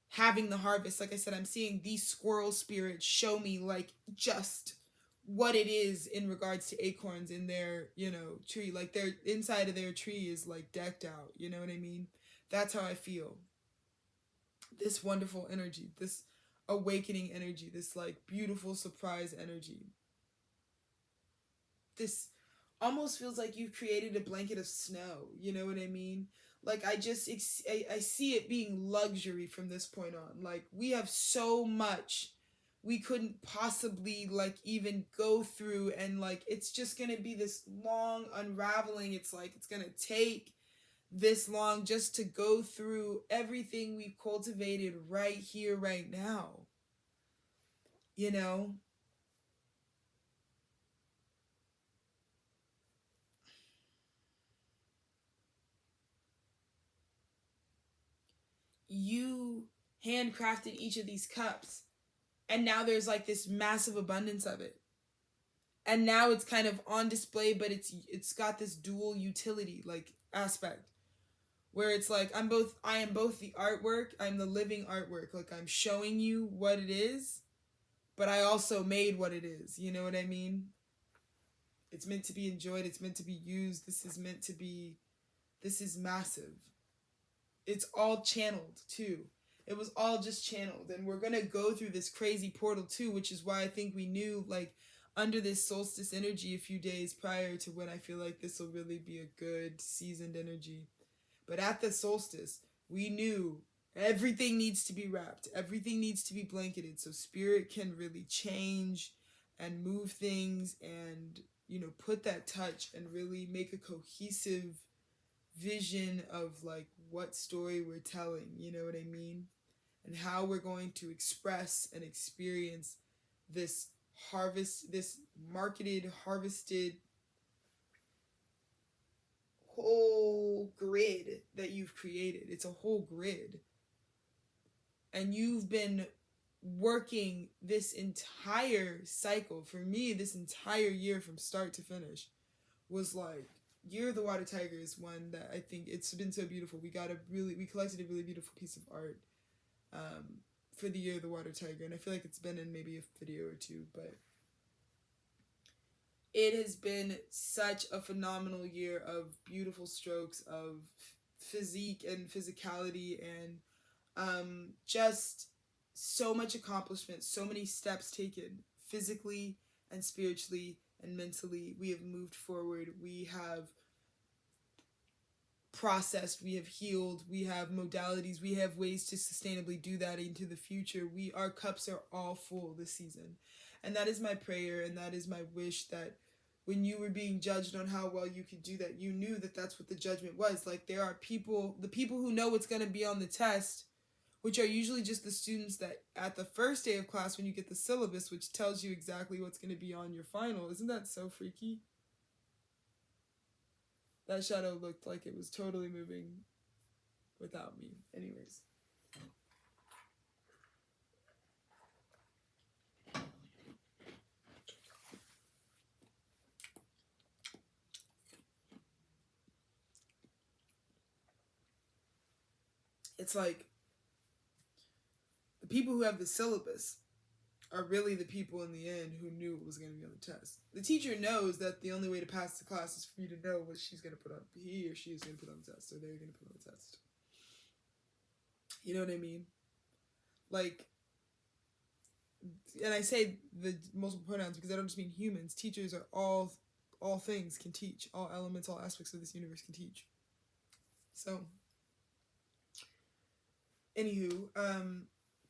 having the harvest. Like I said, I'm seeing these squirrel spirits show me like just what it is in regards to acorns in their, tree. Like their inside of their tree is like decked out. You know what I mean? That's how I feel. This wonderful energy, this awakening energy, this like beautiful surprise energy. This almost feels like you've created a blanket of snow. You know what I mean? Like I see it being luxury from this point on. Like we have so much we couldn't possibly like even go through, and like it's just gonna be this long unraveling. It's like it's gonna take this long just to go through everything we've cultivated right here, right now. You know? You handcrafted each of these cups, and now there's like this massive abundance of it. And now it's kind of on display, but it's got this dual utility like aspect where it's like I am both the artwork, I'm the living artwork. Like I'm showing you what it is, but I also made what it is. You know what I mean? It's meant to be enjoyed, it's meant to be used. This is massive. It's all channeled too. It was all just channeled, and we're gonna go through this crazy portal too, which is why I think we knew like under this solstice energy a few days prior to when I feel like this will really be a good seasoned energy. But at the solstice, we knew everything needs to be wrapped, everything needs to be blanketed so spirit can really change and move things and, put that touch and really make a cohesive vision of like what story we're telling, you know what I mean? And how we're going to express and experience this harvest, this marketed, harvested whole grid that you've created. It's a whole grid. And you've been working this entire cycle. For me, this entire year from start to finish was like Year of the Water Tiger is one that I think it's been so beautiful. We collected a really beautiful piece of art for the Year of the Water Tiger, and I feel like it's been in maybe a video or two, but it has been such a phenomenal year of beautiful strokes of physique and physicality and just so much accomplishment, so many steps taken physically and spiritually and mentally. We have moved forward. We have processed, we have healed, we have modalities, we have ways to sustainably do that into the future. Our cups are all full this season. And that is my prayer, and that is my wish, that when you were being judged on how well you could do that, you knew that that's what the judgment was. Like there are the people who know what's going to be on the test, which are usually just the students that at the first day of class when you get the syllabus, which tells you exactly what's going to be on your final. Isn't that so freaky? That shadow looked like it was totally moving without me. Anyways. It's like the people who have the syllabus are really the people in the end who knew what was going to be on the test. The teacher knows that the only way to pass the class is for you to know what she's going to put on, he or she is going to put on the test, or they're going to put on the test. You know what I mean? Like, and I say the multiple pronouns because I don't just mean humans. Teachers are all things can teach. All elements, all aspects of this universe can teach. So, anywho,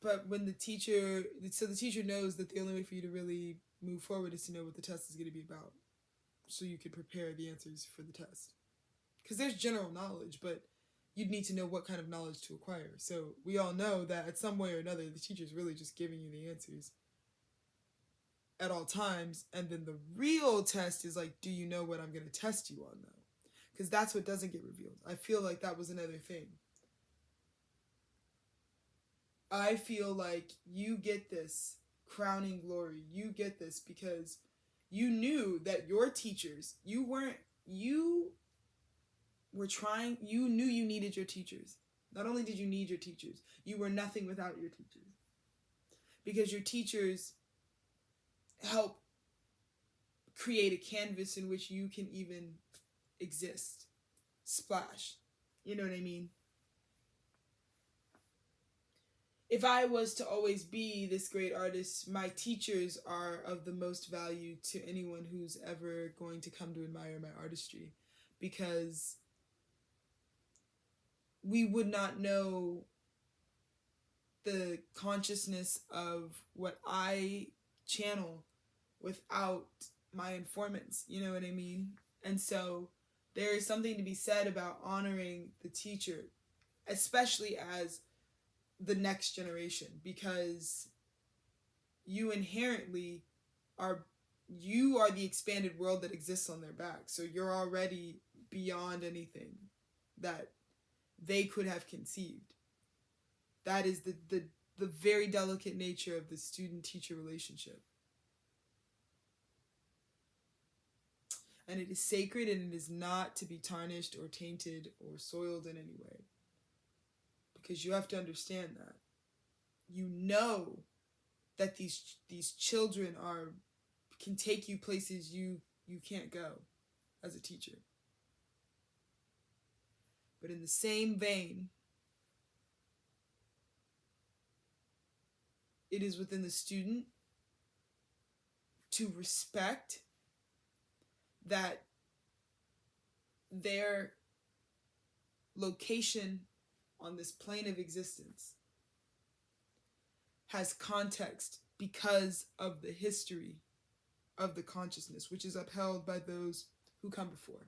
but when the teacher knows that the only way for you to really move forward is to know what the test is going to be about. so you could prepare the answers for the test. Because there's general knowledge, but you'd need to know what kind of knowledge to acquire. So we all know that at some way or another, the teacher's really just giving you the answers at all times. And then the real test is like, do you know what I'm going to test you on, though? Because that's what doesn't get revealed. I feel like that was another thing. I feel like you get this crowning glory. You get this because you knew that your teachers, you knew you needed your teachers. Not only did you need your teachers, you were nothing without your teachers. Because your teachers help create a canvas in which you can even exist. Splash. You know what I mean? If I was to always be this great artist, my teachers are of the most value to anyone who's ever going to come to admire my artistry. Because we would not know the consciousness of what I channel without my informants. You know what I mean? And so there is something to be said about honoring the teacher, especially as the next generation, because you inherently are the expanded world that exists on their back. So you're already beyond anything that they could have conceived. That is the very delicate nature of the student-teacher relationship. And it is sacred, and it is not to be tarnished or tainted or soiled in any way. Because you have to understand that. You know that these children can take you places you can't go as a teacher. But in the same vein, it is within the student to respect that their location on this plane of existence has context because of the history of the consciousness, which is upheld by those who come before.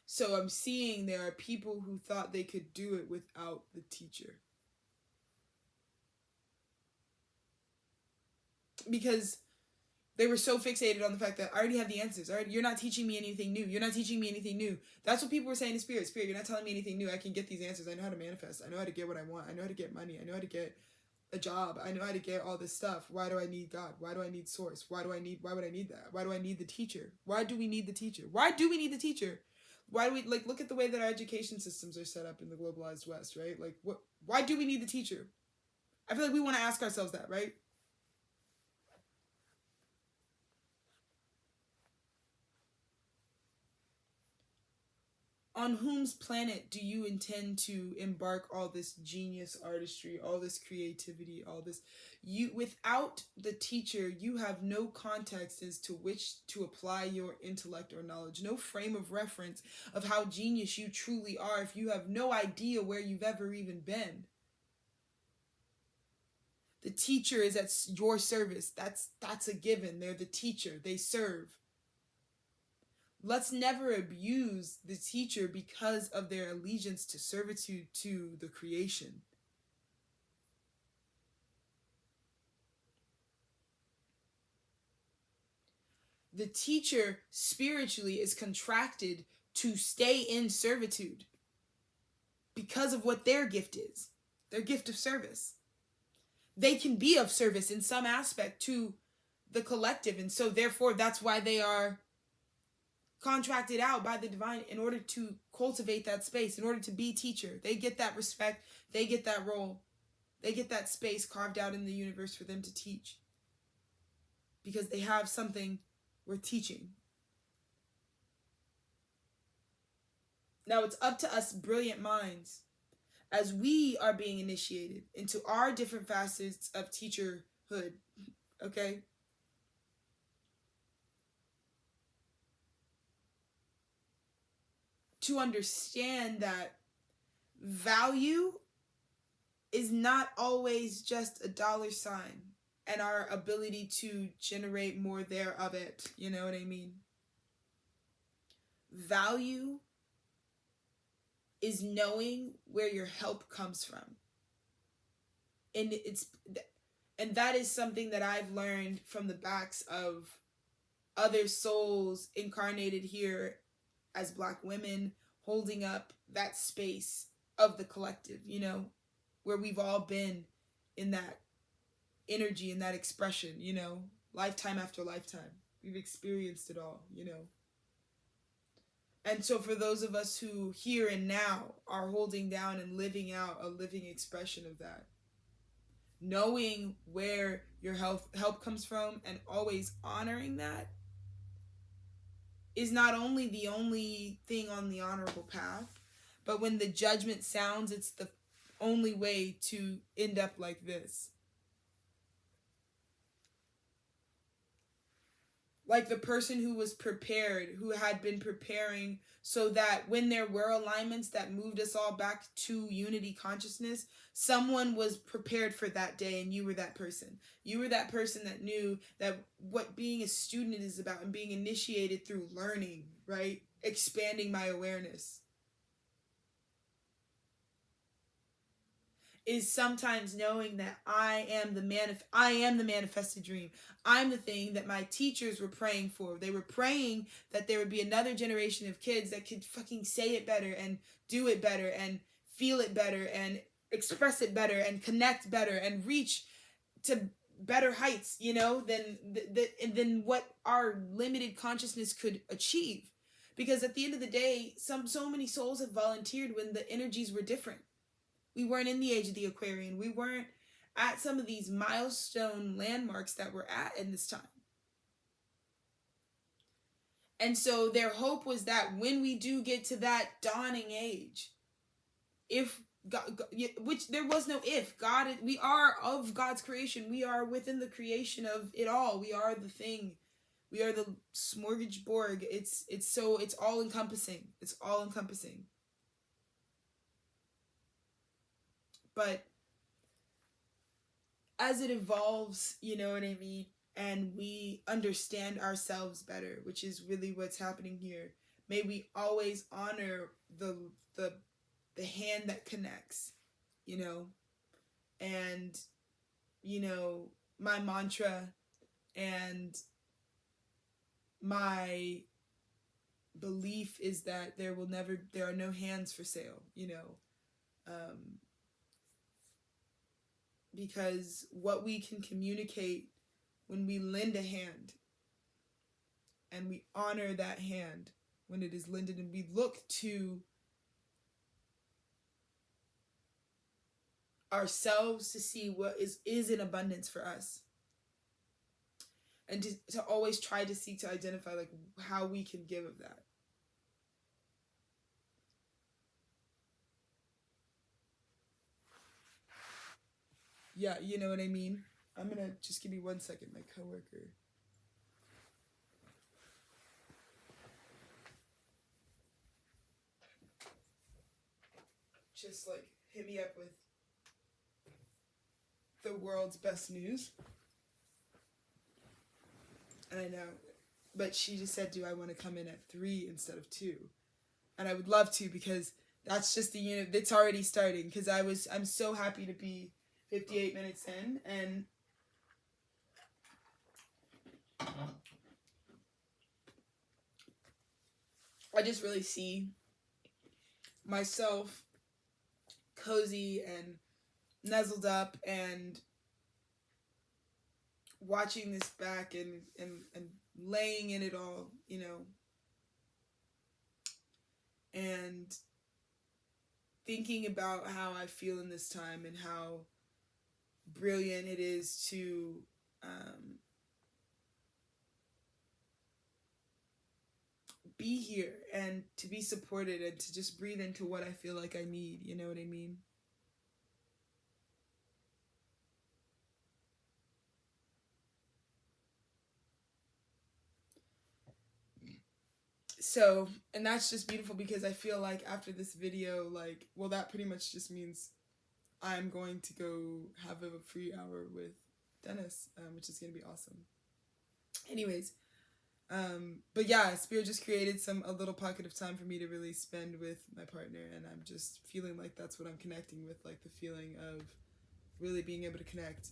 So I'm seeing there are people who thought they could do it without the teacher. Because they were so fixated on the fact that I already have the answers. You're not teaching me anything new. You're not teaching me anything new. That's what people were saying to Spirit. Spirit, you're not telling me anything new. I can get these answers. I know how to manifest. I know how to get what I want. I know how to get money. I know how to get a job. I know how to get all this stuff. Why do I need God? Why do I need Source? Why would I need that? Why do I need the teacher? Why do we need the teacher? Why do we need the teacher? Why do we, look at the way that our education systems are set up in the globalized West, right? Why do we need the teacher? I feel like we want to ask ourselves that, right? On whose planet do you intend to embark all this genius artistry, all this creativity, all this? Without the teacher, you have no context as to which to apply your intellect or knowledge, no frame of reference of how genius you truly are if you have no idea where you've ever even been. The teacher is at your service. That's a given. They're the teacher. They serve. Let's never abuse the teacher because of their allegiance to servitude to the creation. The teacher spiritually is contracted to stay in servitude because of what their gift is, their gift of service. They can be of service in some aspect to the collective, and so therefore that's why they are contracted out by the divine in order to cultivate that space, in order to be teacher. They get that respect, they get that role, they get that space carved out in the universe for them to teach because they have something worth teaching. Now it's up to us brilliant minds as we are being initiated into our different facets of teacherhood, okay? To understand that value is not always just a dollar sign and our ability to generate more there of it. You know what I mean? Value is knowing where your help comes from. And that is something that I've learned from the backs of other souls incarnated here as Black women, holding up that space of the collective, you know, where we've all been in that energy and that expression, you know, lifetime after lifetime. We've experienced it all, you know. And so for those of us who here and now are holding down and living out a living expression of that, knowing where your help comes from and always honoring that is not only the only thing on the honorable path, but when the judgment sounds, it's the only way to end up like this. Like the person who was prepared, who had been preparing so that when there were alignments that moved us all back to unity consciousness, someone was prepared for that day, and you were that person. You were that person that knew that what being a student is about and being initiated through learning, right? Expanding my awareness. Is sometimes knowing that I am the manifested dream. I'm the thing that my teachers were praying for. They were praying that there would be another generation of kids that could fucking say it better and do it better and feel it better and express it better and connect better and reach to better heights, you know, than what our limited consciousness could achieve. Because at the end of the day, so many souls have volunteered when the energies were different. We weren't in the age of the Aquarian. We weren't at some of these milestone landmarks that we're at in this time. And so their hope was that when we do get to that dawning age, if God, which there was no if, God, we are of God's creation. We are within the creation of it all. We are the thing. We are the smorgasbord. It's all encompassing. It's all encompassing. But as it evolves, you know what I mean, and we understand ourselves better, which is really what's happening here, may we always honor the hand that connects, you know. And, you know, my mantra and my belief is that there are no hands for sale, you know. Because what we can communicate when we lend a hand and we honor that hand when it is lended, and we look to ourselves to see what is in abundance for us, and to always try to seek to identify like how we can give of that. Yeah, you know what I mean? I'm gonna just give me 1 second, my coworker. Just like hit me up with the world's best news. And I know, but she just said, do I want to come in at 3 instead of 2? And I would love to, because that's just the unit. It's already starting, because I'm so happy to be 58 minutes in, and I just really see myself cozy and nuzzled up and watching this back and laying in it all, you know, and thinking about how I feel in this time and how brilliant it is to be here and to be supported and to just breathe into what I feel like I need, you know what I mean? So, and that's just beautiful, because I feel like after this video, like, well, that pretty much just means I'm going to go have a free hour with Dennis, which is going to be awesome. Anyways, but yeah, Spirit just created a little pocket of time for me to really spend with my partner, and I'm just feeling like that's what I'm connecting with, like the feeling of really being able to connect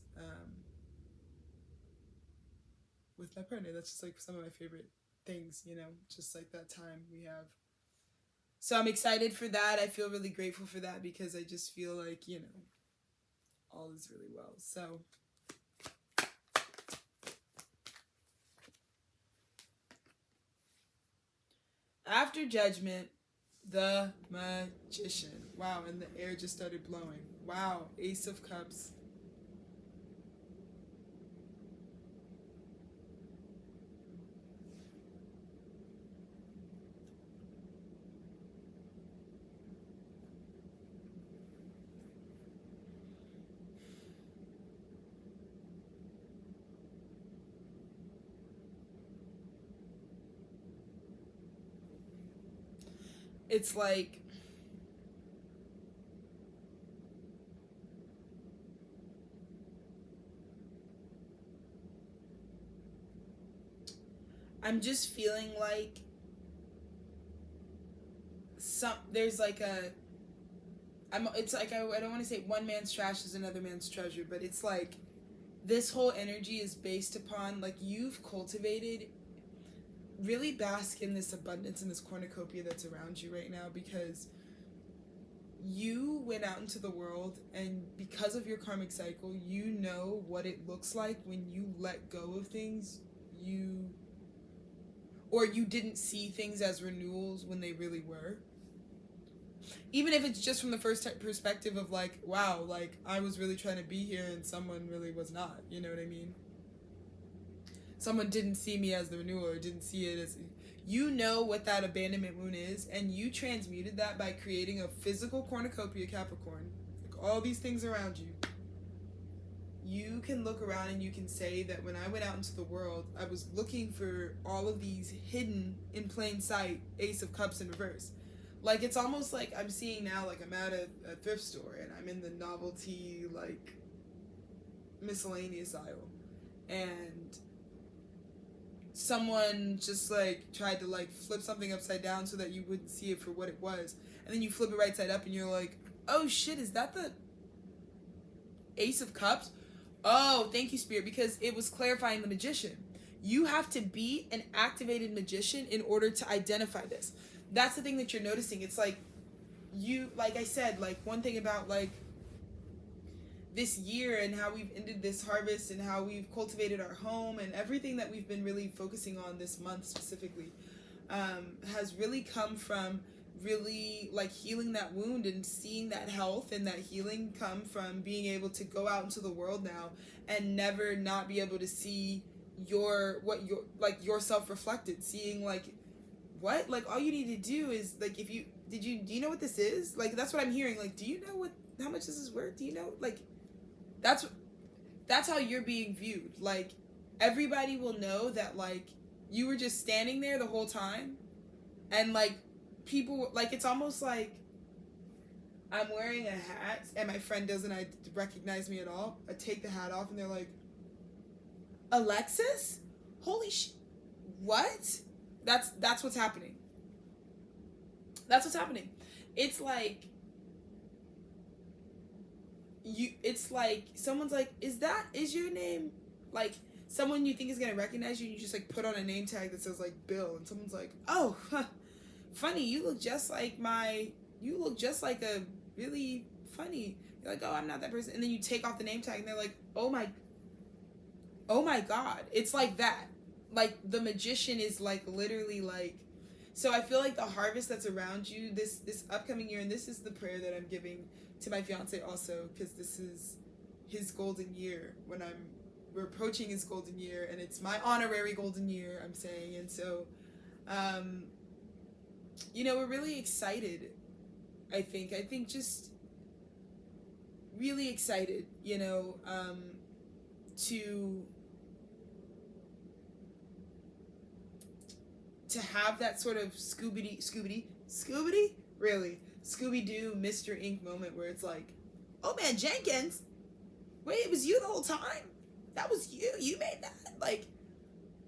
with my partner. That's just like some of my favorite things, just like that time we have. So I'm excited for that. I feel really grateful for that because I just feel like, all is really well. So after Judgment, the Magician. Wow, and the air just started blowing. Wow, Ace of Cups. It's like I'm just feeling like there's like it's like I don't want to say one man's trash is another man's treasure, but it's like this whole energy is based upon like you've cultivated, really bask in this abundance and this cornucopia that's around you right now, because you went out into the world, and because of your karmic cycle, you know what it looks like when you let go of things or you didn't see things as renewals when they really were. Even if it's just from the first perspective of like, wow, like I was really trying to be here and someone really was not, you know what I mean? Someone didn't see me as the renewal or didn't see it as, what that abandonment wound is, and you transmuted that by creating a physical cornucopia Capricorn, like all these things around you. You can look around and you can say that when I went out into the world, I was looking for all of these hidden in plain sight Ace of Cups in reverse. Like it's almost like I'm seeing now, like I'm at a thrift store and I'm in the novelty like miscellaneous aisle, and someone just like tried to like flip something upside down so that you wouldn't see it for what it was, and then you flip it right side up and you're like, oh shit, is that the Ace of Cups? Oh, thank you, Spirit, because it was clarifying the Magician. You have to be an activated magician in order to identify this. That's the thing that you're noticing. It's like like I said, like one thing about like this year and how we've ended this harvest and how we've cultivated our home and everything that we've been really focusing on this month specifically has really come from really like healing that wound and seeing that health and that healing come from being able to go out into the world now and never not be able to see yourself reflected, seeing like what, like all you need to do is like, do you know what this is? Like that's what I'm hearing. Like, do you know how much this is worth? Do you know, like that's how you're being viewed. Like everybody will know that like you were just standing there the whole time, and like people, like it's almost like I'm wearing a hat and my friend doesn't recognize me at all. I take the hat off and they're like, Alexis? Holy what? That's what's happening. That's what's happening. It's like it's like someone's like, is your name like someone you think is gonna recognize you, and you just like put on a name tag that says like Bill, and someone's like, oh, funny, you look just like a really funny. You're like, oh, I'm not that person, and then you take off the name tag and they're like, oh my god. It's like that. Like the magician is like literally like, so I feel like the harvest that's around you this upcoming year, and this is the prayer that I'm giving to my fiance also, because this is his golden year we're approaching his golden year, and it's my honorary golden year, I'm saying. And so we're really excited. I think just really excited, to have that sort of Scooby-Doo, really Scooby-Doo Mr. Ink moment where it's like Oh man, Jenkins. Wait, it was you the whole time? That was you. You made that? Like,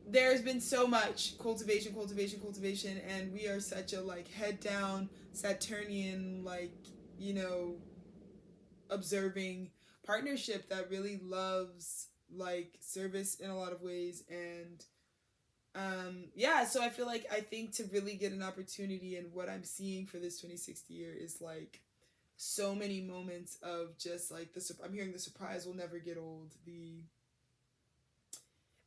there's been so much cultivation, cultivation, cultivation, and we are such a like head down Saturnian, like, you know, observing partnership that really loves like service in a lot of ways. And yeah, so I feel like I think to really get an opportunity, and what I'm seeing for this 26th year is like so many moments of just like I'm hearing the surprise will never get old, the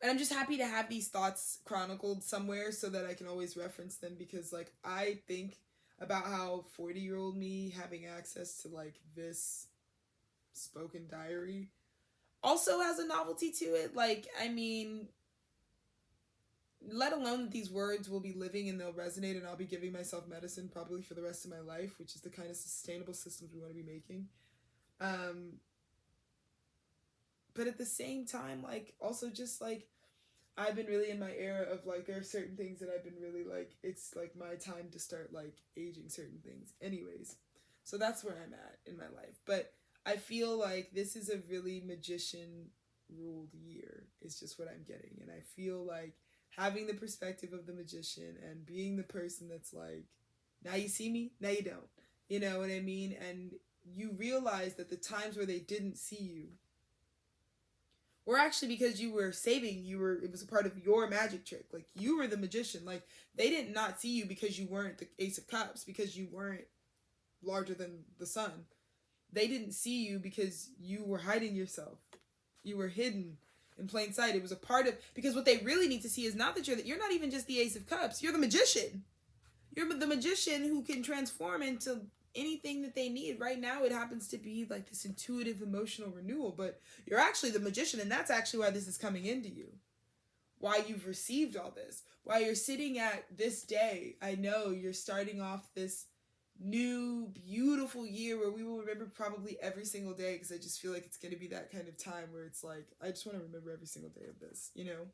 and I'm just happy to have these thoughts chronicled somewhere so that I can always reference them, because like I think about how 40-year-old me having access to like this spoken diary also has a novelty to it. Like, I mean, let alone that these words will be living and they'll resonate, and I'll be giving myself medicine probably for the rest of my life, which is the kind of sustainable systems we want to be making. Um, but at the same time, like, also just like I've been really in my era of like there are certain things that I've been really like it's like my time to start like aging certain things. Anyways, so that's where I'm at in my life. But I feel like this is a really magician ruled year. Is just what I'm getting, and I feel like having the perspective of the magician and being the person that's like, now you see me, now you don't. You know what I mean? And you realize that the times where they didn't see you or actually because you were saving, it was a part of your magic trick, like you were the magician, like they did not see you because you weren't the Ace of Cups, because you weren't larger than the sun. They didn't see you because you were hiding yourself, you were hidden in plain sight. It was a part of, because what they really need to see is not that you're not even just the Ace of Cups, you're the magician. You're the magician who can transform into anything that they need. Right now, it happens to be like this intuitive emotional renewal, but you're actually the magician, and that's actually why this is coming into you. Why you've received all this. Why you're sitting at this day. I know you're starting off this new, beautiful year where we will remember probably every single day, because I just feel like it's going to be that kind of time where it's like, I just want to remember every single day of this, you know?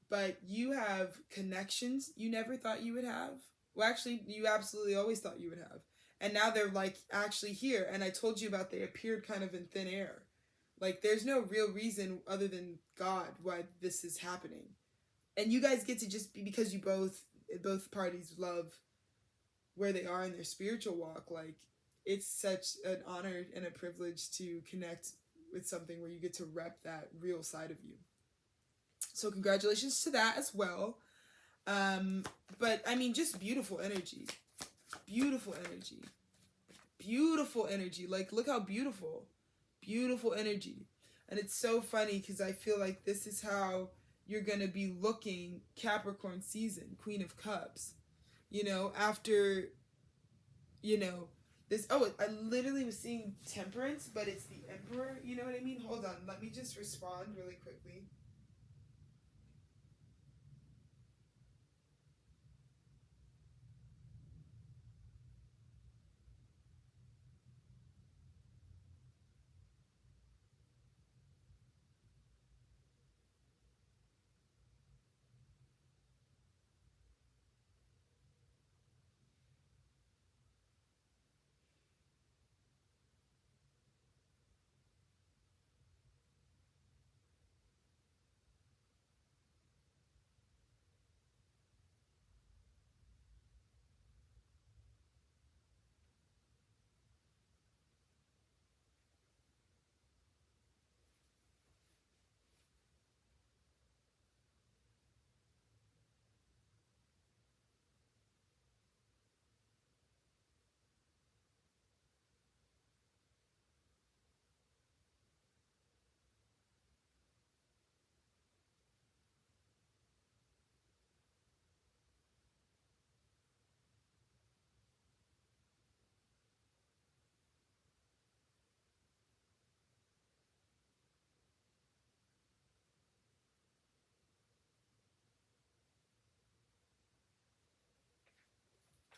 But you have connections you never thought you would have. Well, actually, you absolutely always thought you would have. And now they're like actually here. And I told you about they appeared kind of in thin air. Like there's no real reason other than God why this is happening. And you guys get to just be, because you both parties love where they are in their spiritual walk. Like it's such an honor and a privilege to connect with something where you get to rep that real side of you. So congratulations to that as well. But I mean, just beautiful energy. Beautiful energy. Beautiful energy. Like, look how beautiful. Beautiful energy. And it's so funny because I feel like this is how you're going to be looking Capricorn season, Queen of Cups. You know, after, you know, this. Oh, I literally was seeing Temperance, but it's the Emperor. You know what I mean? Hold on. Let me just respond really quickly.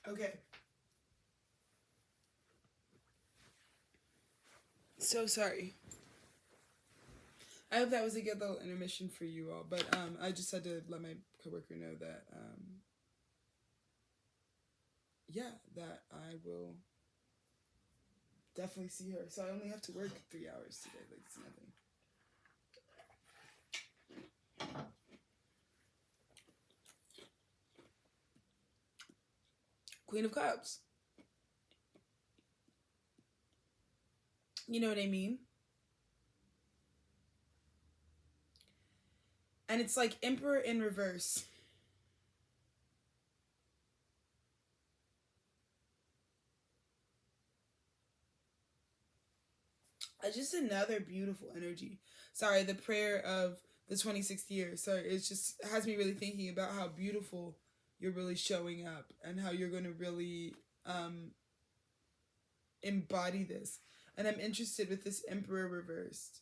Okay. So sorry. I hope that was a good little intermission for you all. But I just had to let my coworker know that yeah, that I will definitely see her. So I only have to work 3 hours today. Like, it's nothing. Queen of Cups. You know what I mean? And it's like Emperor in reverse. Just another beautiful energy. Sorry, the prayer of the 26th year. Sorry, it just has me really thinking about how beautiful you're really showing up and how you're going to really embody this. And I'm interested with this Emperor reversed.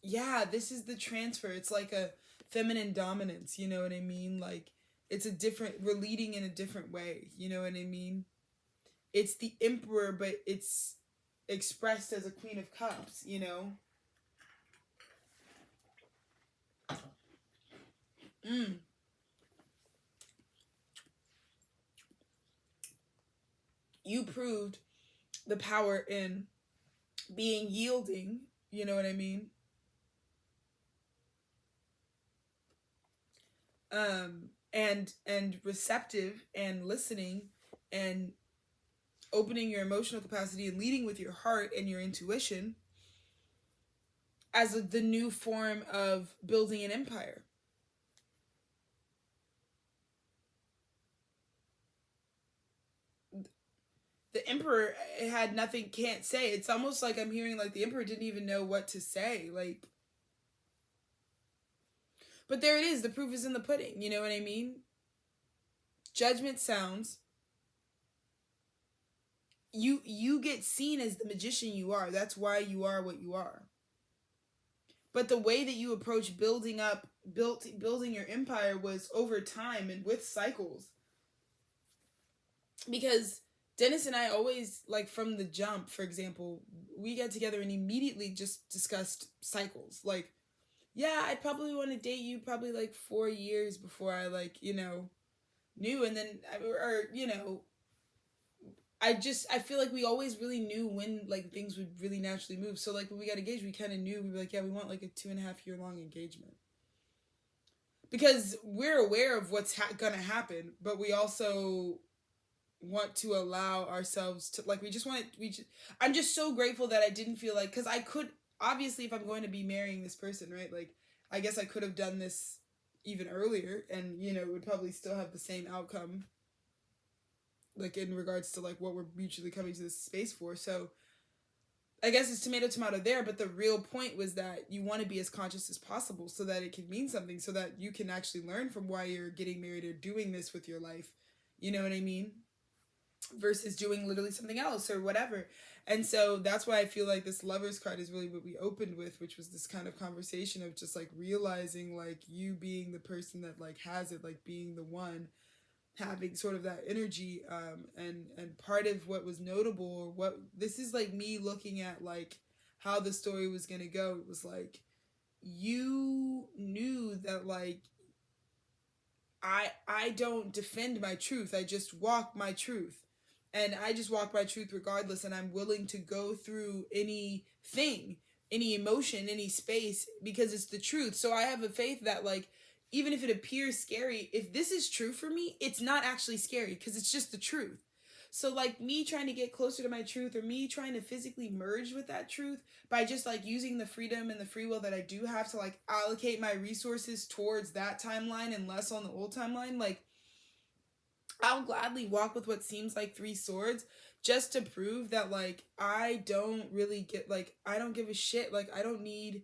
Yeah, this is the transfer. It's like a feminine dominance, you know what I mean? Like, it's a different, we're leading in a different way, you know what I mean? It's the Emperor, but it's expressed as a Queen of Cups, you know? You proved the power in being yielding, you know what I mean? And receptive and listening and opening your emotional capacity and leading with your heart and your intuition as the new form of building an empire. The Emperor had nothing, can't say. It's almost like I'm hearing like the Emperor didn't even know what to say. Like, but there it is. The proof is in the pudding. You know what I mean? Judgment sounds. You get seen as the magician you are. That's why you are what you are. But the way that you approach building your empire was over time and with cycles. Because Dennis and I always, like, from the jump, for example, we got together and immediately just discussed cycles. Like, yeah, I'd probably want to date you probably like 4 years before I, like, knew. And then, I feel like we always really knew when, like, things would really naturally move. So, like, when we got engaged, we kind of knew. We were like, yeah, we want like a 2.5 year long engagement. Because we're aware of what's gonna happen, but we also want to allow ourselves to, like, I'm just so grateful that I didn't feel like, because I could, obviously, if I'm going to be marrying this person, right, like, I guess I could have done this even earlier and, it would probably still have the same outcome, like, in regards to, like, what we're mutually coming to this space for. So I guess it's tomato there, but the real point was that you want to be as conscious as possible so that it can mean something, so that you can actually learn from why you're getting married or doing this with your life. You know what I mean? Versus doing literally something else or whatever. And so that's why I feel like this Lover's card is really what we opened with, which was this kind of conversation of just, like, realizing, like, you being the person that, like, has it, like, being the one, having sort of that energy, and part of what was notable, or what this is, like, me looking at, like, how the story was gonna go. It was like, you knew that, like, I don't defend my truth, I just walk my truth, and I just walk my truth regardless, and I'm willing to go through anything, any emotion, any space, because it's the truth. So I have a faith that, like, even if it appears scary, if this is true for me, it's not actually scary because it's just the truth. So, like, me trying to get closer to my truth, or me trying to physically merge with that truth by just, like, using the freedom and the free will that I do have to, like, allocate my resources towards that timeline and less on the old timeline, like, I'll gladly walk with what seems like 3 swords just to prove that, like, I don't really get, like, I don't give a shit. Like, I don't need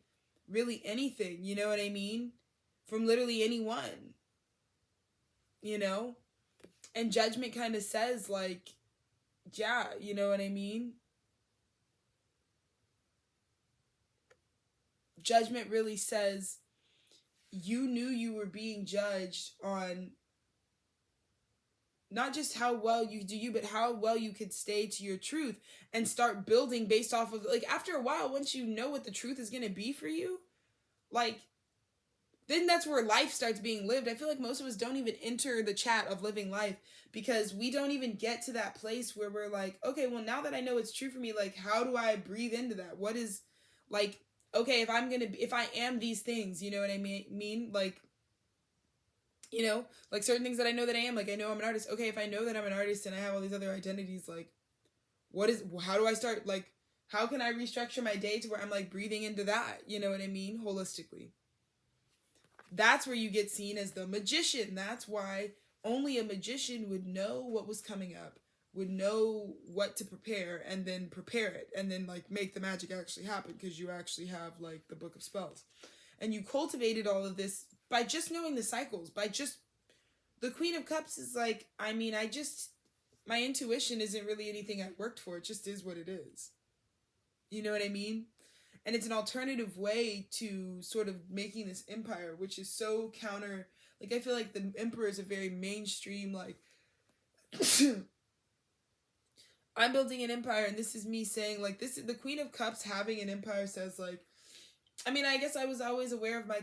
really anything, you know what I mean? From literally anyone, you know? And Judgment kind of says, like, yeah, you know what I mean? Judgment really says you knew you were being judged on not just how well you do you, but how well you could stay to your truth and start building based off of, like, after a while, once you know what the truth is going to be for you, like, then that's where life starts being lived. I feel like most of us don't even enter the chat of living life because we don't even get to that place where we're like, okay, well, now that I know it's true for me, like, how do I breathe into that? What is, like, okay, if I am these things, you know what I mean? Like, you know, like certain things that I know that I am, like, I know I'm an artist. Okay, if I know that I'm an artist and I have all these other identities, like, how do I start, like, how can I restructure my day to where I'm, like, breathing into that, you know what I mean? Holistically. That's where you get seen as the magician. That's why only a magician would know what was coming up, would know what to prepare, and then prepare it, and then, like, make the magic actually happen, because you actually have, like, the book of spells. And you cultivated all of this by just knowing the cycles, by just, the Queen of Cups is like, I mean, my intuition isn't really anything I worked for, it just is what it is. You know what I mean? And it's an alternative way to sort of making this empire, which is so counter, like, I feel like the emperor is a very mainstream, like, I'm building an empire, and this is me saying, like, this, the Queen of Cups having an empire says, like, I mean, I guess I was always aware of my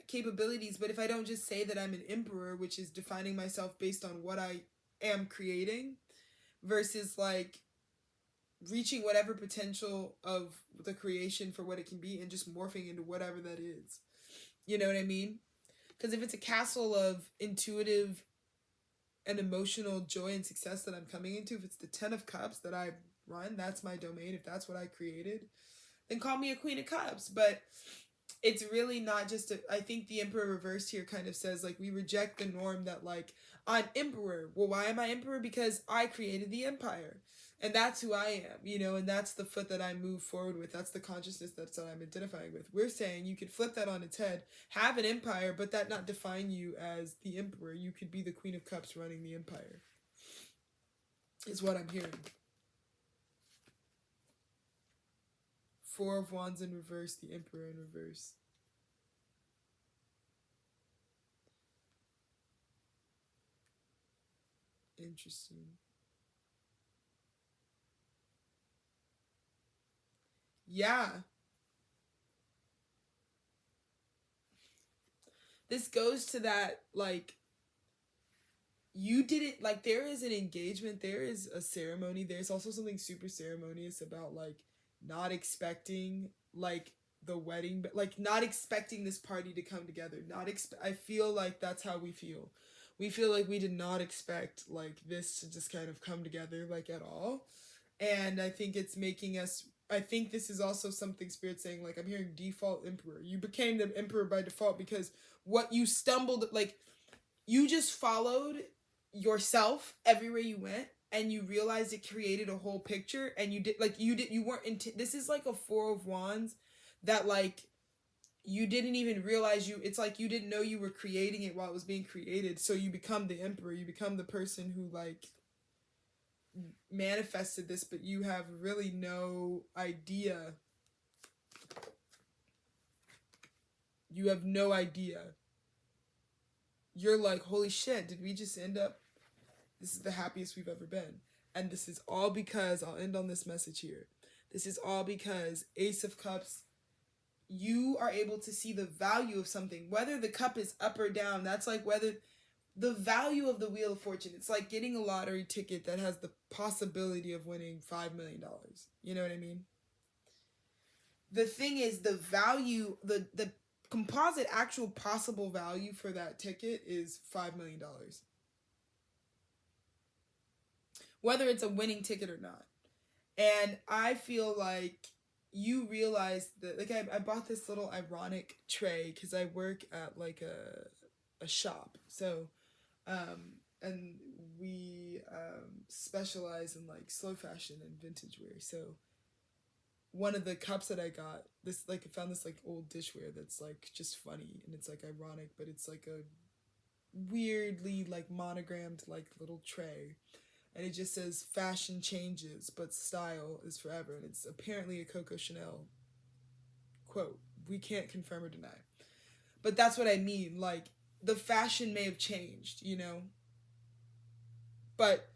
capabilities, but if I don't just say that I'm an emperor, which is defining myself based on what I am creating, versus, like, reaching whatever potential of the creation for what it can be and just morphing into whatever that is. You know what I mean? Because if it's a castle of intuitive and emotional joy and success that I'm coming into, if it's the 10 of Cups that I run, that's my domain, if that's what I created, then call me a Queen of Cups. But it's really not just I think the Emperor reversed here kind of says, like, we reject the norm that, like, I'm emperor. Well, why am I emperor? Because I created the empire. And that's who I am, you know, and that's the foot that I move forward with. That's the consciousness that's what I'm identifying with. We're saying you could flip that on its head, have an empire, but that not define you as the emperor. You could be the Queen of Cups running the empire, is what I'm hearing. Four of Wands in reverse, the Emperor in reverse. Interesting. Yeah. This goes to that, like, you didn't, like, there is an engagement, there is a ceremony, there's also something super ceremonious about, like, not expecting, like, the wedding, but, like, not expecting this party to come together, I feel like that's how we feel. We feel like we did not expect, like, this to just kind of come together, like, at all. And I think it's making us, I think this is also something Spirit's saying, like, I'm hearing default emperor. You became the emperor by default because what you stumbled, like, you just followed yourself everywhere you went, and you realized it created a whole picture, and you weren't this is like a Four of Wands that, like, you didn't even realize it's like you didn't know you were creating it while it was being created, so you become the emperor, you become the person who, like, manifested this, but you have really no idea. You have no idea. You're like, holy shit, did we just end up, this is the happiest we've ever been. And this is all because, I'll end on this message here, this is all because Ace of Cups, you are able to see the value of something, whether the cup is up or down. That's like whether the value of the Wheel of Fortune. It's like getting a lottery ticket that has the possibility of winning $5 million. You know what I mean? The thing is, the value, the composite actual possible value for that ticket is $5 million. Whether it's a winning ticket or not. And I feel like you realize that, like, I bought this little ironic tray because I work at, like, a shop. So, and we specialize in, like, slow fashion and vintage wear. So one of the cups that I got, this, like, I found this, like, old dishware that's, like, just funny, and it's, like, ironic, but it's, like, a weirdly, like, monogrammed, like, little tray, and it just says fashion changes but style is forever, and it's apparently a Coco Chanel quote. We can't confirm or deny, but that's what I mean. Like, the fashion may have changed, you know, but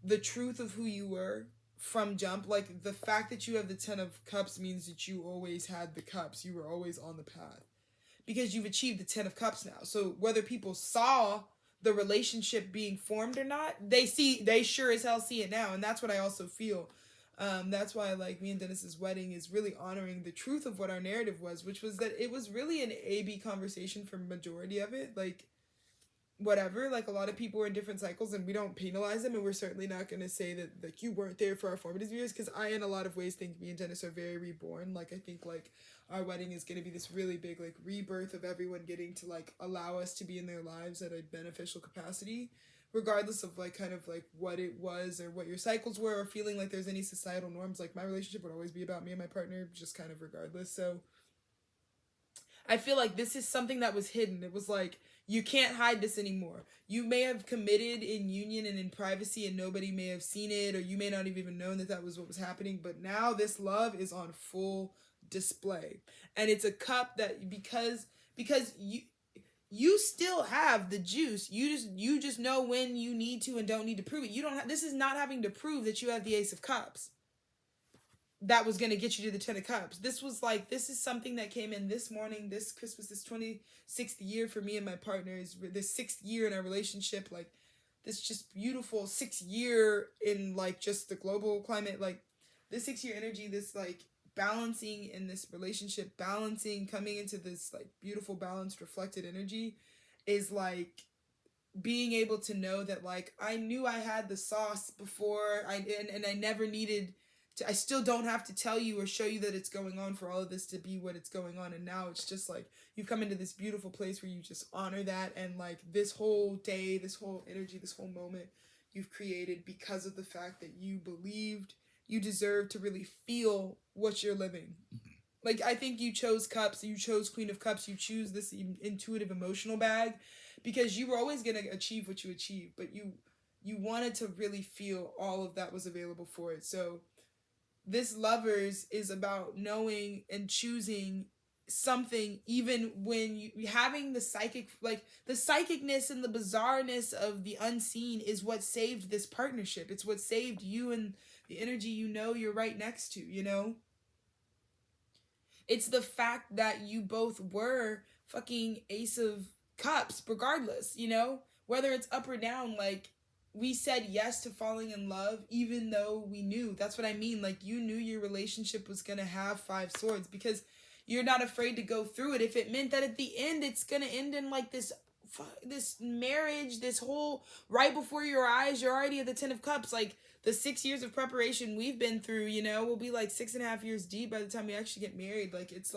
the truth of who you were from jump, like, the fact that you have the 10 of Cups means that you always had the cups, you were always on the path. because you've achieved the 10 of cups now. So whether people saw the relationship being formed or not, they sure as hell see it now. And that's what I also feel. That's why, like, me and Dennis's wedding is really honoring the truth of what our narrative was, which was that it was really an A-B conversation for majority of it. Like, whatever, like, a lot of people are in different cycles and we don't penalize them, and we're certainly not going to say that, like, you weren't there for our formative years, because I, in a lot of ways, think me and Dennis are very reborn. Like, I think, like, our wedding is going to be this really big, like, rebirth of everyone getting to, like, allow us to be in their lives at a beneficial capacity, regardless of, like, kind of, like, what it was or what your cycles were, or feeling like there's any societal norms. Like, my relationship would always be about me and my partner, just kind of regardless. So I feel like this is something that was hidden. It was like, you can't hide this anymore. You may have committed in union and in privacy and nobody may have seen it, or you may not have even known that that was what was happening, but now this love is on full display. And it's a cup that, because you still have the juice. You just know when you need to and don't need to prove it. You don't have, this is not having to prove that you have the Ace of Cups. That was going to get you to the 10 of Cups. This was like, this is something that came in this morning, this Christmas, this 26th year for me and my partner, is this 6th year in our relationship. Like, this just beautiful 6th year in, like, just the global climate. Like, this 6-year energy, this, like, balancing in this relationship, balancing, coming into this, like, beautiful, balanced, reflected energy, is like being able to know that, like, I knew I had the sauce before, and I never needed to, I still don't have to tell you or show you that it's going on for all of this to be what it's going on. And now it's just like, you've come into this beautiful place where you just honor that. And, like, this whole day, this whole energy, this whole moment you've created because of the fact that you believed you deserve to really feel what you're living. Like, I think you chose Cups, you chose Queen of Cups, you choose this intuitive emotional bag because you were always going to achieve what you achieved, but you wanted to really feel all of that was available for it. So this Lovers is about knowing and choosing something, even when you having the psychic, like, the psychicness and the bizarreness of the unseen is what saved this partnership. It's what saved you and the energy you're right next to, It's the fact that you both were fucking Ace of Cups, regardless, Whether it's up or down, like, we said yes to falling in love, even though we knew. That's what I mean. Like, you knew your relationship was going to have 5 swords because you're not afraid to go through it. If it meant that at the end, it's going to end in, like, this marriage, this whole, right before your eyes, you're already at the 10 of Cups. Like, the 6 years of preparation we've been through, we'll be like 6.5 years deep by the time we actually get married. Like, it's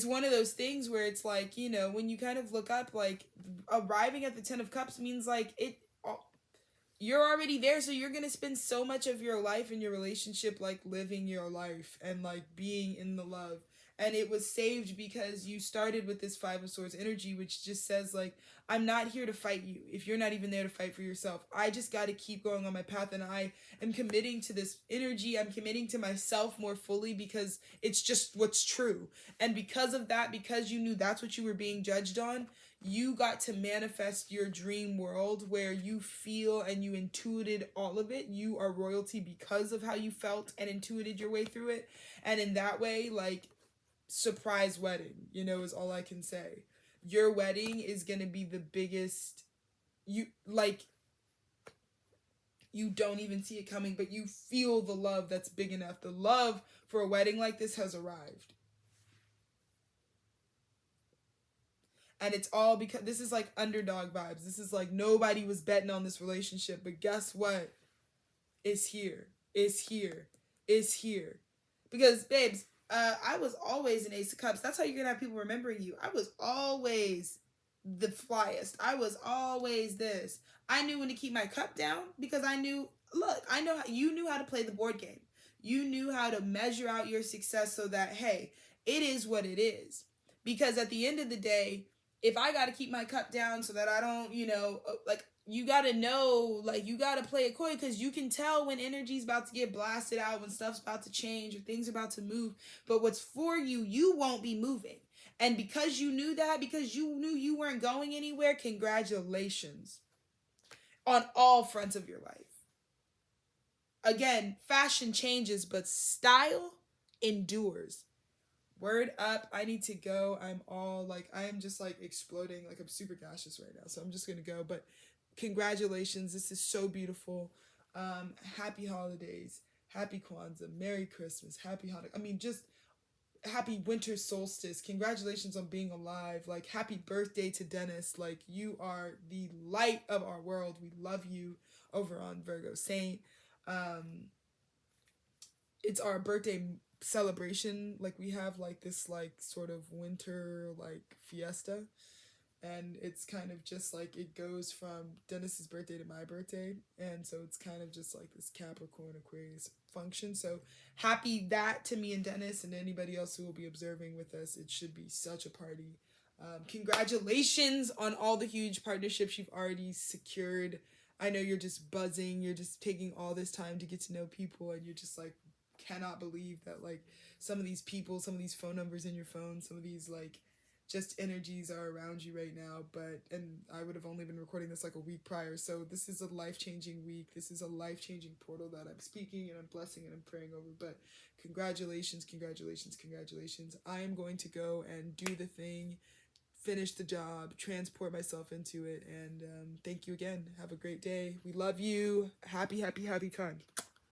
one of those things where it's like, when you kind of look up, like, arriving at the 10 of Cups means, like, you're already there, so you're going to spend so much of your life in your relationship, like, living your life and, like, being in the love. And it was saved because you started with this 5 of Swords energy, which just says, like, I'm not here to fight you if you're not even there to fight for yourself. I just got to keep going on my path, and I am committing to this energy. I'm committing to myself more fully because it's just what's true. And because of that, because you knew that's what you were being judged on, you got to manifest your dream world where you feel and you intuited all of it. You are royalty because of how you felt and intuited your way through it. And in that way, like, surprise wedding, is all I can say. Your wedding is going to be the biggest, you don't even see it coming, but you feel the love that's big enough. The love for a wedding like this has arrived. And it's all because this is like underdog vibes. This is like nobody was betting on this relationship, but guess what? It's here. It's here. It's here. Because, babes, I was always an Ace of Cups. That's how you're going to have people remembering you. I was always the flyest. I was always this. I knew when to keep my cup down because I knew, look, I know you knew how to play the board game. You knew how to measure out your success so that, hey, it is what it is. Because at the end of the day, if I got to keep my cup down so that I don't, like, you got to know, like, you got to play it coy because you can tell when energy's about to get blasted out, when stuff's about to change or things about to move. But what's for you, you won't be moving. And because you knew that, because you knew you weren't going anywhere, congratulations on all fronts of your life. Again, fashion changes, but style endures. Word up. I need to go. I'm all like, I am just like exploding. Like, I'm super gaseous right now. So I'm just going to go. But congratulations. This is so beautiful. Happy holidays. Happy Kwanzaa. Merry Christmas. Happy Hanukkah. I mean, just happy winter solstice. Congratulations on being alive. Like, happy birthday to Dennis. Like, you are the light of our world. We love you over on Virgo Saint. Um, it's our birthday celebration. Like, we have like this like sort of winter like fiesta, and it's kind of just like it goes from Dennis's birthday to my birthday, and so it's kind of just like this Capricorn Aquarius function. So happy that to me and Dennis and anybody else who will be observing with us. It should be such a party. Congratulations on all the huge partnerships you've already secured. I know you're just buzzing. You're just taking all this time to get to know people, and you're just like cannot believe that like some of these people, some of these phone numbers in your phone, some of these like just energies are around you right now. But and I would have only been recording this like a week prior, so this is a life-changing week. This is a life-changing portal that I'm speaking and I'm blessing and I'm praying over. But congratulations, congratulations, congratulations. I am going to go and do the thing, finish the job, transport myself into it, and thank you again. Have a great day. We love you. Happy, happy, happy time.